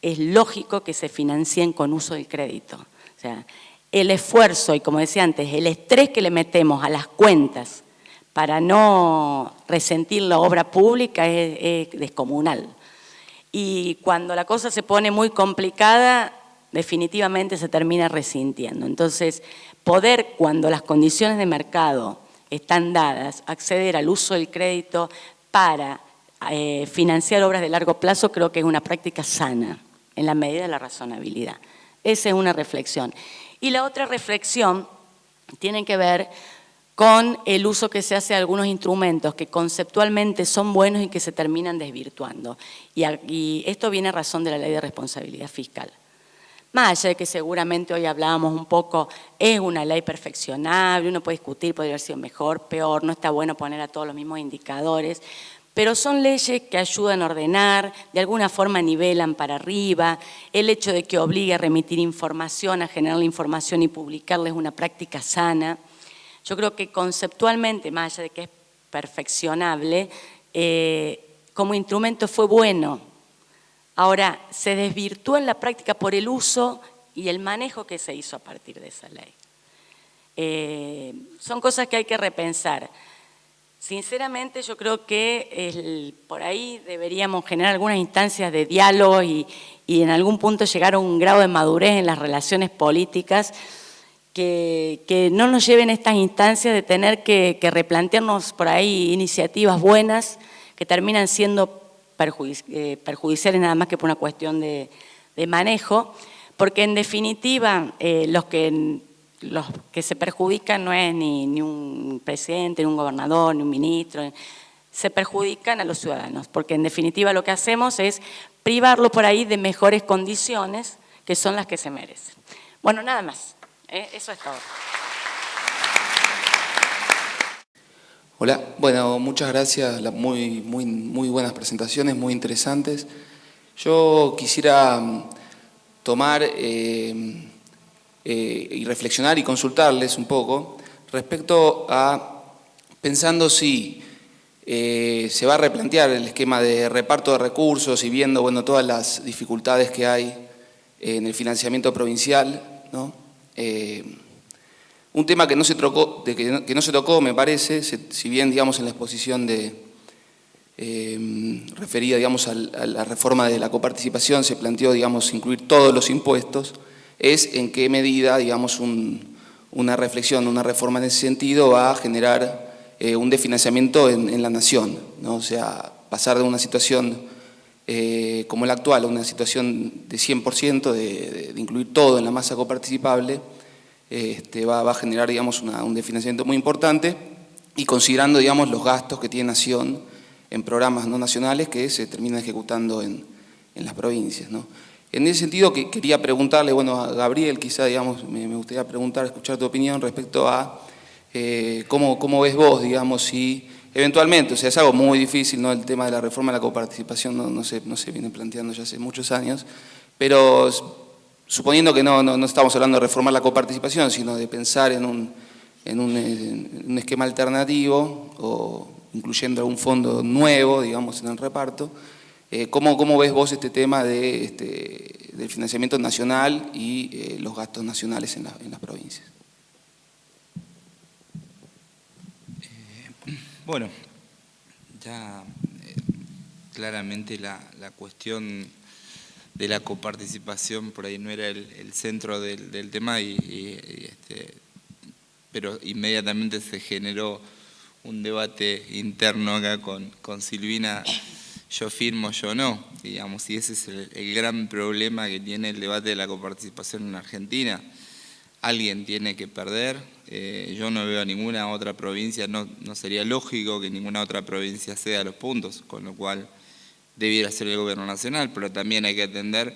S1: es lógico que se financien con uso del crédito. O sea, el esfuerzo y, como decía antes, el estrés que le metemos a las cuentas para no resentir la obra pública es descomunal. Y cuando la cosa se pone muy complicada, definitivamente se termina resintiendo. Entonces, poder, cuando las condiciones de mercado están dadas, acceder al uso del crédito para financiar obras de largo plazo, creo que es una práctica sana, en la medida de la razonabilidad. Esa es una reflexión. Y la otra reflexión tiene que ver con el uso que se hace de algunos instrumentos que conceptualmente son buenos y que se terminan desvirtuando. Y esto viene a razón de la Ley de Responsabilidad Fiscal. Más allá de que seguramente hoy hablábamos un poco, es una ley perfeccionable, uno puede discutir, podría haber sido mejor, peor, no está bueno poner a todos los mismos indicadores, pero son leyes que ayudan a ordenar, de alguna forma nivelan para arriba, el hecho de que obligue a remitir información, a generar la información y publicarla es una práctica sana. Yo creo que conceptualmente, más allá de que es perfeccionable, como instrumento fue bueno. Ahora, se desvirtúa en la práctica por el uso y el manejo que se hizo a partir de esa ley. Son cosas que hay que repensar. Sinceramente, yo creo que por ahí deberíamos generar algunas instancias de diálogo y en algún punto llegar a un grado de madurez en las relaciones políticas que no nos lleven a estas instancias de tener que replantearnos por ahí iniciativas buenas que terminan siendo perjudiciales nada más que por una cuestión de manejo, porque en definitiva los que se perjudican no es ni un presidente, ni un gobernador, ni un ministro, se perjudican a los ciudadanos, porque en definitiva lo que hacemos es privarlos por ahí de mejores condiciones que son las que se merecen. Bueno, nada más, eso es todo.
S2: Hola, bueno, muchas gracias, muy buenas presentaciones, muy interesantes. Yo quisiera tomar y reflexionar y consultarles un poco respecto a, pensando si se va a replantear el esquema de reparto de recursos y viendo, bueno, todas las dificultades que hay en el financiamiento provincial, ¿no? Un tema que no se tocó, me parece, si bien, digamos, en la exposición referida, digamos, a la reforma de la coparticipación se planteó, digamos, incluir todos los impuestos, es en qué medida, digamos, una reflexión, una reforma en ese sentido va a generar un desfinanciamiento en la nación, ¿no? O sea, pasar de una situación como la actual a una situación de 100%, de incluir todo en la masa coparticipable, va a generar, digamos, un desfinanciamiento muy importante, y considerando, digamos, los gastos que tiene Nación en programas no nacionales que se terminan ejecutando en las provincias, ¿no? En ese sentido, quería preguntarle, bueno, a Gabriel, quizá, digamos, me gustaría preguntar, escuchar tu opinión respecto a cómo ves vos, digamos, si eventualmente, o sea, es algo muy difícil, ¿no? El tema de la reforma de la coparticipación no se viene planteando ya hace muchos años, pero suponiendo que no estamos hablando de reformar la coparticipación, sino de pensar en un esquema alternativo o incluyendo algún fondo nuevo, digamos, en el reparto, ¿cómo ves vos este tema del financiamiento nacional y los gastos nacionales en las provincias?
S3: Bueno, ya claramente la cuestión de la coparticipación por ahí no era el centro del tema, pero inmediatamente se generó un debate interno acá con Silvina, yo firmo, yo no, digamos, y ese es el gran problema que tiene el debate de la coparticipación en Argentina. Alguien tiene que perder, yo no veo a ninguna otra provincia, no sería lógico que ninguna otra provincia ceda los puntos, con lo cual debiera ser el gobierno nacional, pero también hay que atender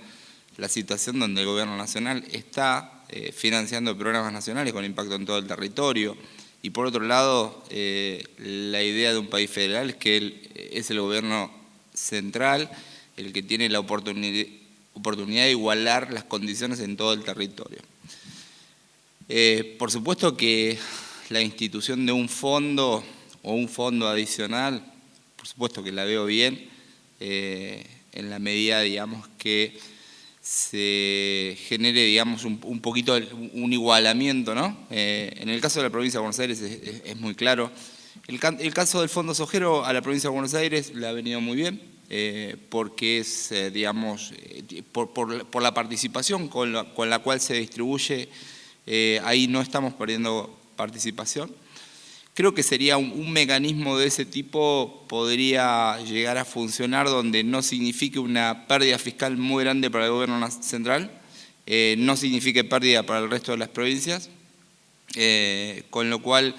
S3: la situación donde el gobierno nacional está financiando programas nacionales con impacto en todo el territorio, y por otro lado, la idea de un país federal es que es el gobierno central el que tiene la oportunidad de igualar las condiciones en todo el territorio. Por supuesto que la institución de un fondo o un fondo adicional, por supuesto que la veo bien, en la medida, digamos, que se genere, digamos, un poquito un igualamiento, ¿no? En el caso de la provincia de Buenos Aires es muy claro. El caso del Fondo Sojero a la provincia de Buenos Aires le ha venido muy bien, porque es, digamos, por la participación con la cual se distribuye, ahí no estamos perdiendo participación. Creo que sería un mecanismo de ese tipo, podría llegar a funcionar donde no signifique una pérdida fiscal muy grande para el gobierno central, no signifique pérdida para el resto de las provincias, con lo cual,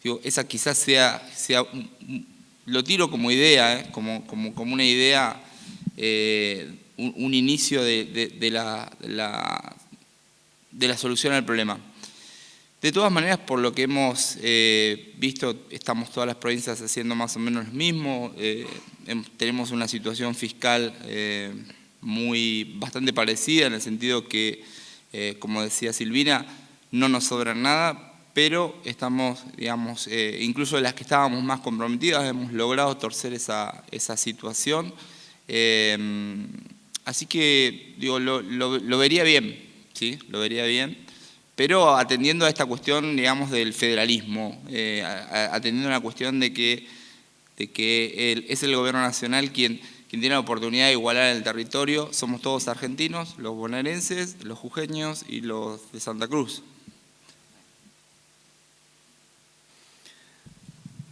S3: digo, esa quizás sea lo tiro como idea, como una idea, un inicio de la solución al problema. De todas maneras, por lo que hemos visto, estamos todas las provincias haciendo más o menos lo mismo. Tenemos una situación fiscal bastante parecida, en el sentido que, como decía Silvina, no nos sobra nada, pero estamos, digamos, incluso las que estábamos más comprometidas, hemos logrado torcer esa situación. Así que, digo, lo vería bien, ¿sí? Lo vería bien. Pero atendiendo a esta cuestión, digamos, del federalismo, atendiendo a la cuestión de que es el gobierno nacional quien tiene la oportunidad de igualar el territorio, somos todos argentinos, los bonaerenses, los jujeños y los de Santa Cruz.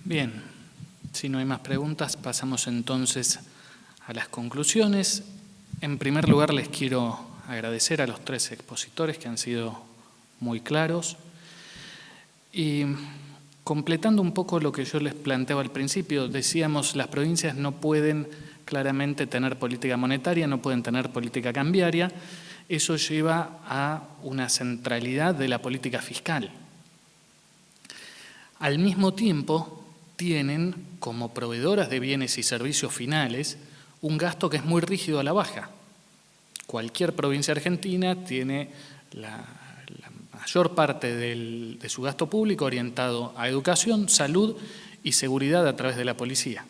S4: Bien, si no hay más preguntas, pasamos entonces a las conclusiones. En primer lugar, les quiero agradecer a los tres expositores que han sido muy claros, y completando un poco lo que yo les planteaba al principio, decíamos las provincias no pueden claramente tener política monetaria, no pueden tener política cambiaria. Eso lleva a una centralidad de la política fiscal. Al mismo tiempo, tienen como proveedoras de bienes y servicios finales un gasto que es muy rígido a la baja. Cualquier provincia argentina tiene la mayor parte de su gasto público orientado a educación, salud y seguridad a través de la policía.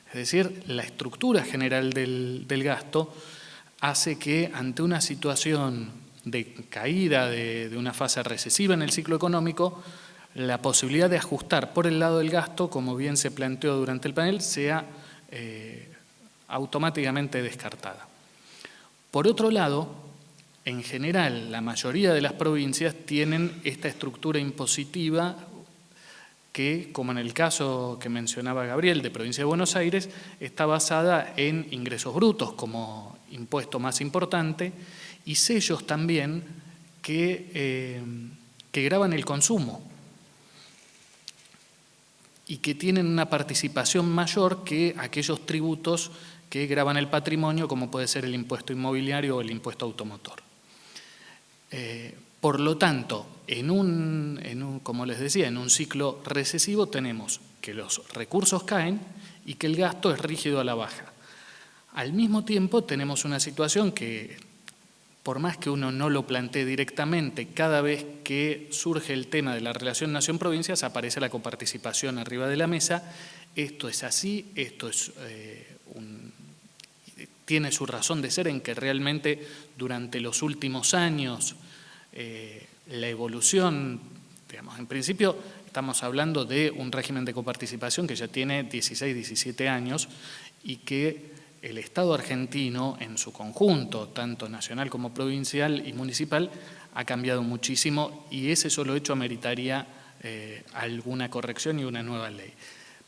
S4: Es decir, la estructura general del gasto hace que ante una situación de caída de una fase recesiva en el ciclo económico, la posibilidad de ajustar por el lado del gasto, como bien se planteó durante el panel, sea automáticamente descartada. Por otro lado, en general, la mayoría de las provincias tienen esta estructura impositiva que, como en el caso que mencionaba Gabriel de Provincia de Buenos Aires, está basada en ingresos brutos como impuesto más importante y sellos también que gravan el consumo y que tienen una participación mayor que aquellos tributos que gravan el patrimonio, como puede ser el impuesto inmobiliario o el impuesto automotor. Por lo tanto, como les decía, en un ciclo recesivo tenemos que los recursos caen y que el gasto es rígido a la baja. Al mismo tiempo tenemos una situación que, por más que uno no lo plantee directamente, cada vez que surge el tema de la relación nación-provincias aparece la coparticipación arriba de la mesa. Esto es así, esto es tiene su razón de ser en que realmente durante los últimos años la evolución, digamos, en principio estamos hablando de un régimen de coparticipación que ya tiene 16, 17 años y que el Estado argentino en su conjunto, tanto nacional como provincial y municipal, ha cambiado muchísimo y ese solo hecho ameritaría alguna corrección y una nueva ley.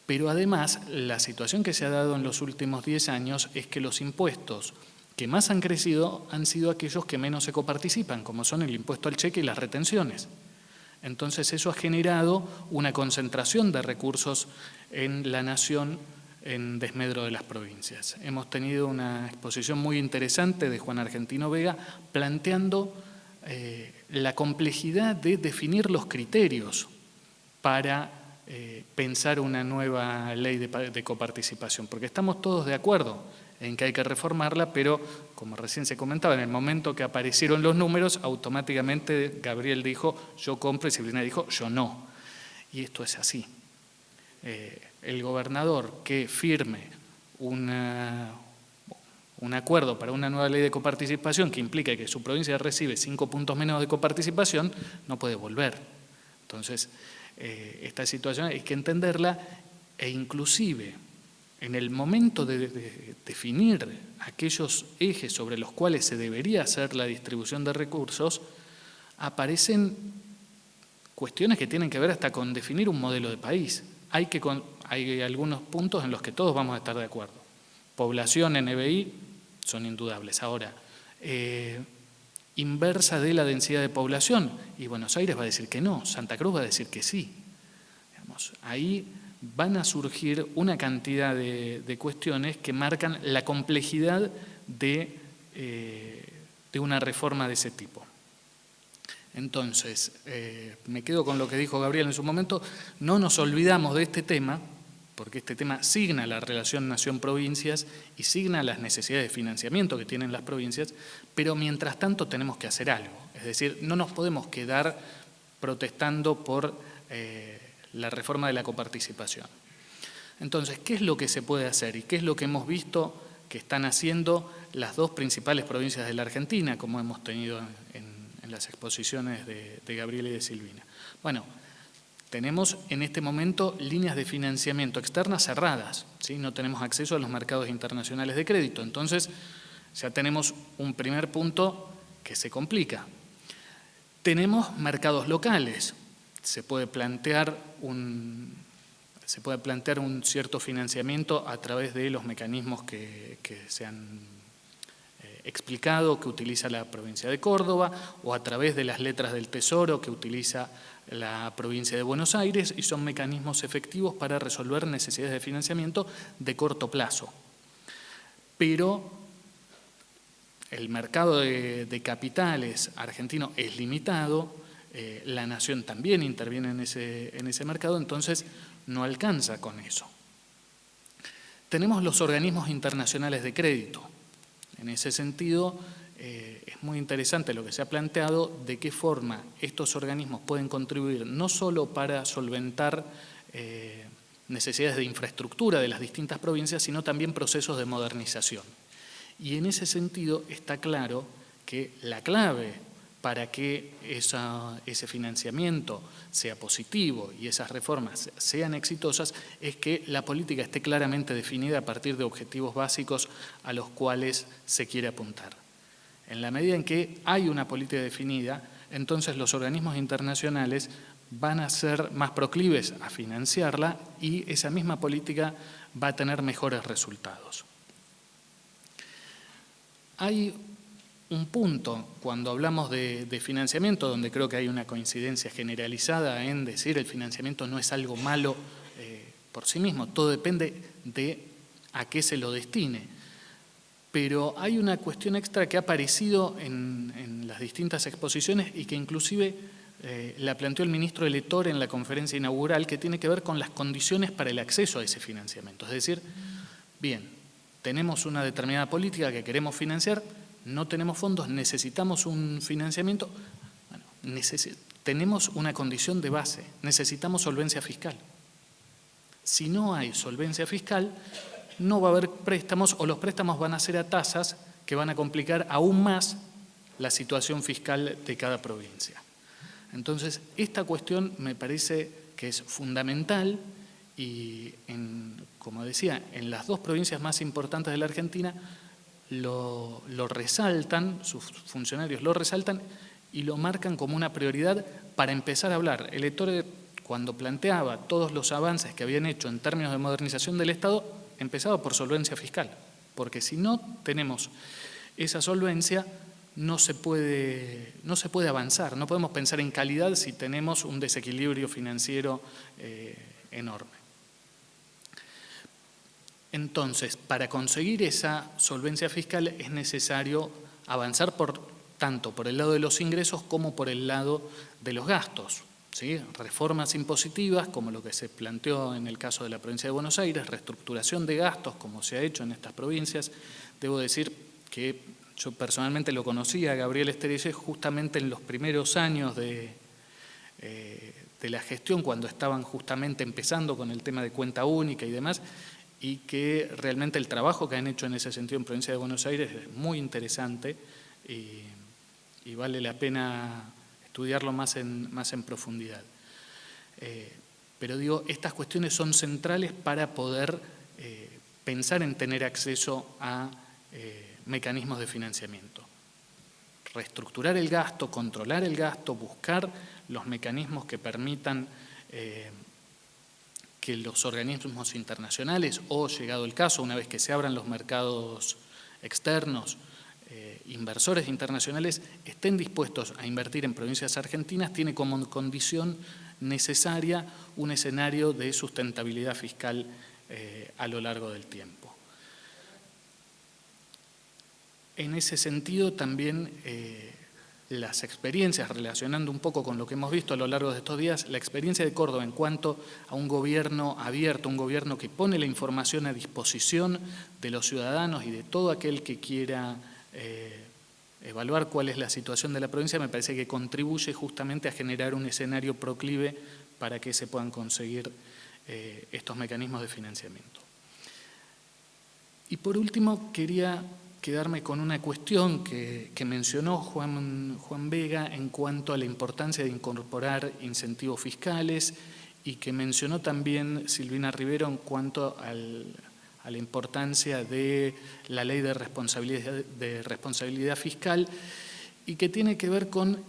S4: Pero además, la situación que se ha dado en los últimos 10 años es que los impuestos que más han crecido han sido aquellos que menos se coparticipan, como son el impuesto al cheque y las retenciones. Entonces, eso ha generado una concentración de recursos en la nación en desmedro de las provincias. Hemos tenido una exposición muy interesante de Juan Argentino Vega planteando la complejidad de definir los criterios para pensar una nueva ley de coparticipación, porque estamos todos de acuerdo en que hay que reformarla, pero como recién se comentaba, en el momento que aparecieron los números, automáticamente Gabriel dijo yo compro y Silvina dijo yo no. Y esto es así. El gobernador que firme un acuerdo para una nueva ley de coparticipación que implica que su provincia recibe 5 puntos menos de coparticipación, no puede volver. Entonces, esta situación hay que entenderla e inclusive en el momento de definir aquellos ejes sobre los cuales se debería hacer la distribución de recursos, aparecen cuestiones que tienen que ver hasta con definir un modelo de país. Hay algunos puntos en los que todos vamos a estar de acuerdo. Población, NBI, son indudables. Ahora, inversa de la densidad de población, y Buenos Aires va a decir que no, Santa Cruz va a decir que sí. Digamos, ahí van a surgir una cantidad de cuestiones que marcan la complejidad de una reforma de ese tipo. Entonces, me quedo con lo que dijo Gabriel en su momento, no nos olvidamos de este tema, porque este tema signa la relación nación-provincias y signa las necesidades de financiamiento que tienen las provincias, pero mientras tanto tenemos que hacer algo. Es decir, no nos podemos quedar protestando por la reforma de la coparticipación. Entonces, ¿qué es lo que se puede hacer y qué es lo que hemos visto que están haciendo las dos principales provincias de la Argentina, como hemos tenido en las exposiciones de Gabriel y de Silvina? Bueno, tenemos en este momento líneas de financiamiento externas cerradas, ¿sí? No tenemos acceso a los mercados internacionales de crédito. Entonces, ya tenemos un primer punto que se complica. Tenemos mercados locales. Se puede plantear un cierto financiamiento a través de los mecanismos que se han explicado, que utiliza la provincia de Córdoba, o a través de las letras del Tesoro que utiliza la provincia de Buenos Aires y son mecanismos efectivos para resolver necesidades de financiamiento de corto plazo. Pero el mercado de capitales argentino es limitado, la Nación también interviene en ese mercado, entonces no alcanza con eso. Tenemos los organismos internacionales de crédito. En ese sentido, es muy interesante lo que se ha planteado, de qué forma estos organismos pueden contribuir no solo para solventar necesidades de infraestructura de las distintas provincias, sino también procesos de modernización. Y en ese sentido está claro que la clave para que ese financiamiento sea positivo y esas reformas sean exitosas es que la política esté claramente definida a partir de objetivos básicos a los cuales se quiere apuntar. En la medida en que hay una política definida, entonces los organismos internacionales van a ser más proclives a financiarla y esa misma política va a tener mejores resultados. Hay un punto cuando hablamos de financiamiento donde creo que hay una coincidencia generalizada en decir el financiamiento no es algo malo por sí mismo, todo depende de a qué se lo destine. Pero hay una cuestión extra que ha aparecido en las distintas exposiciones y que inclusive la planteó el ministro Letore en la conferencia inaugural, que tiene que ver con las condiciones para el acceso a ese financiamiento. Es decir, bien, tenemos una determinada política que queremos financiar, no tenemos fondos, necesitamos un financiamiento, bueno, tenemos una condición de base, necesitamos solvencia fiscal. Si no hay solvencia fiscal, no va a haber préstamos o los préstamos van a ser a tasas que van a complicar aún más la situación fiscal de cada provincia. Entonces, esta cuestión me parece que es fundamental y, como decía, en las dos provincias más importantes de la Argentina lo resaltan, sus funcionarios lo resaltan y lo marcan como una prioridad para empezar a hablar. El Letore, cuando planteaba todos los avances que habían hecho en términos de modernización del Estado, empezaba por solvencia fiscal, porque si no tenemos esa solvencia no se puede avanzar, no podemos pensar en calidad si tenemos un desequilibrio financiero enorme. Entonces, para conseguir esa solvencia fiscal es necesario avanzar tanto por el lado de los ingresos como por el lado de los gastos. ¿Sí? Reformas impositivas, como lo que se planteó en el caso de la provincia de Buenos Aires, reestructuración de gastos, como se ha hecho en estas provincias. Debo decir que yo personalmente lo conocí a Gabriel Esterellés justamente en los primeros años de la gestión, cuando estaban justamente empezando con el tema de cuenta única y demás, y que realmente el trabajo que han hecho en ese sentido en provincia de Buenos Aires es muy interesante y vale la pena estudiarlo más en profundidad. Pero digo, estas cuestiones son centrales para poder pensar en tener acceso a mecanismos de financiamiento. Reestructurar el gasto, controlar el gasto, buscar los mecanismos que permitan que los organismos internacionales o, llegado el caso, una vez que se abran los mercados externos, inversores internacionales estén dispuestos a invertir en provincias argentinas, tiene como condición necesaria un escenario de sustentabilidad fiscal a lo largo del tiempo. En ese sentido también las experiencias, relacionando un poco con lo que hemos visto a lo largo de estos días, la experiencia de Córdoba en cuanto a un gobierno abierto, un gobierno que pone la información a disposición de los ciudadanos y de todo aquel que quiera evaluar cuál es la situación de la provincia, me parece que contribuye justamente a generar un escenario proclive para que se puedan conseguir estos mecanismos de financiamiento. Y por último, quería quedarme con una cuestión que mencionó Juan Vega en cuanto a la importancia de incorporar incentivos fiscales y que mencionó también Silvina Rivero en cuanto a la importancia de la ley de responsabilidad fiscal y que tiene que ver con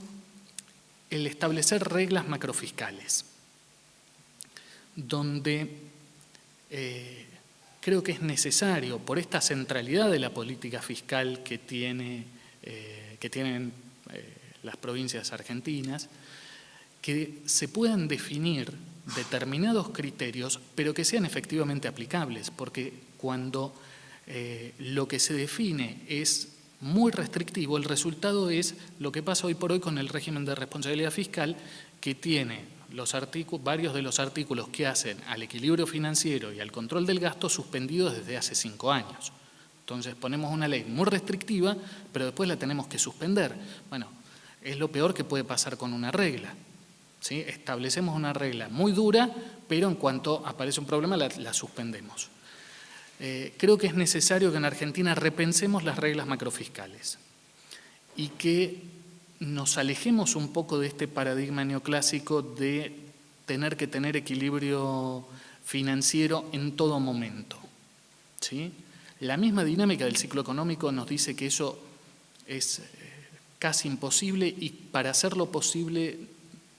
S4: el establecer reglas macrofiscales, donde creo que es necesario, por esta centralidad de la política fiscal que tienen las provincias argentinas, que se puedan definir determinados criterios, pero que sean efectivamente aplicables, porque cuando lo que se define es muy restrictivo, el resultado es lo que pasa hoy por hoy con el régimen de responsabilidad fiscal, que tiene varios de los artículos que hacen al equilibrio financiero y al control del gasto suspendidos desde hace 5 años. Entonces ponemos una ley muy restrictiva, pero después la tenemos que suspender. Bueno, es lo peor que puede pasar con una regla, ¿sí? Establecemos una regla muy dura, pero en cuanto aparece un problema la suspendemos. Creo que es necesario que en Argentina repensemos las reglas macrofiscales y que nos alejemos un poco de este paradigma neoclásico de tener que tener equilibrio financiero en todo momento, ¿sí? La misma dinámica del ciclo económico nos dice que eso es casi imposible, y para hacerlo posible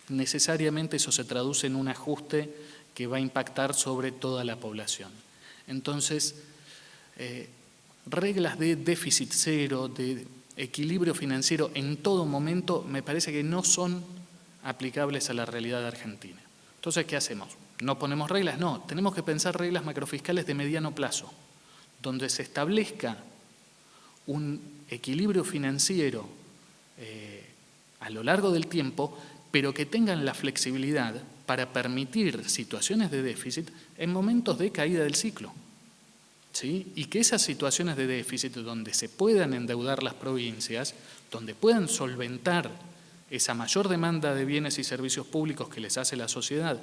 S4: necesariamente eso se traduce en un ajuste que va a impactar sobre toda la población. Entonces, reglas de déficit cero, de equilibrio financiero en todo momento, me parece que no son aplicables a la realidad argentina. Entonces, ¿qué hacemos? ¿No ponemos reglas? No, tenemos que pensar reglas macrofiscales de mediano plazo, donde se establezca un equilibrio financiero a lo largo del tiempo, pero que tengan la flexibilidad para permitir situaciones de déficit en momentos de caída del ciclo, ¿sí? Y que esas situaciones de déficit, donde se puedan endeudar las provincias, donde puedan solventar esa mayor demanda de bienes y servicios públicos que les hace la sociedad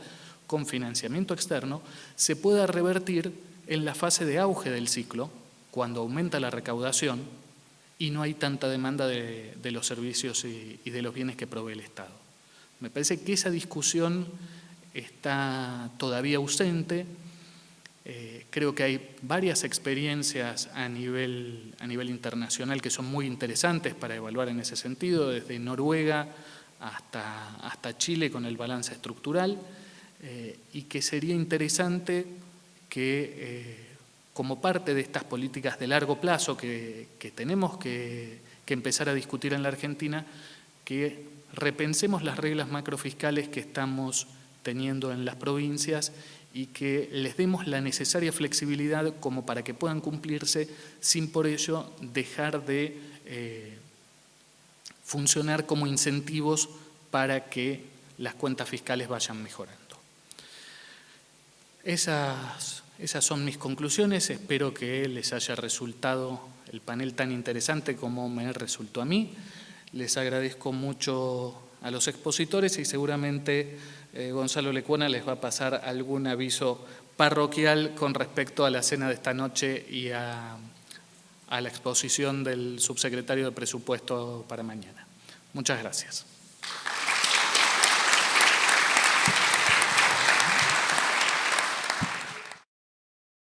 S4: con financiamiento externo, se pueda revertir en la fase de auge del ciclo, cuando aumenta la recaudación y no hay tanta demanda de los servicios y de los bienes que provee el Estado. Me parece que esa discusión está todavía ausente. Creo que hay varias experiencias a nivel internacional que son muy interesantes para evaluar en ese sentido, desde Noruega hasta Chile con el balance estructural, y que sería interesante que como parte de estas políticas de largo plazo que tenemos que empezar a discutir en la Argentina, que repensemos las reglas macrofiscales que estamos teniendo en las provincias y que les demos la necesaria flexibilidad como para que puedan cumplirse sin por ello dejar de funcionar como incentivos para que las cuentas fiscales vayan mejorando. Esas son mis conclusiones. Espero que les haya resultado el panel tan interesante como me resultó a mí. Les agradezco mucho a los expositores y seguramente Gonzalo Lecuona les va a pasar algún aviso parroquial con respecto a la cena de esta noche y a la exposición del subsecretario de Presupuesto para mañana. Muchas gracias.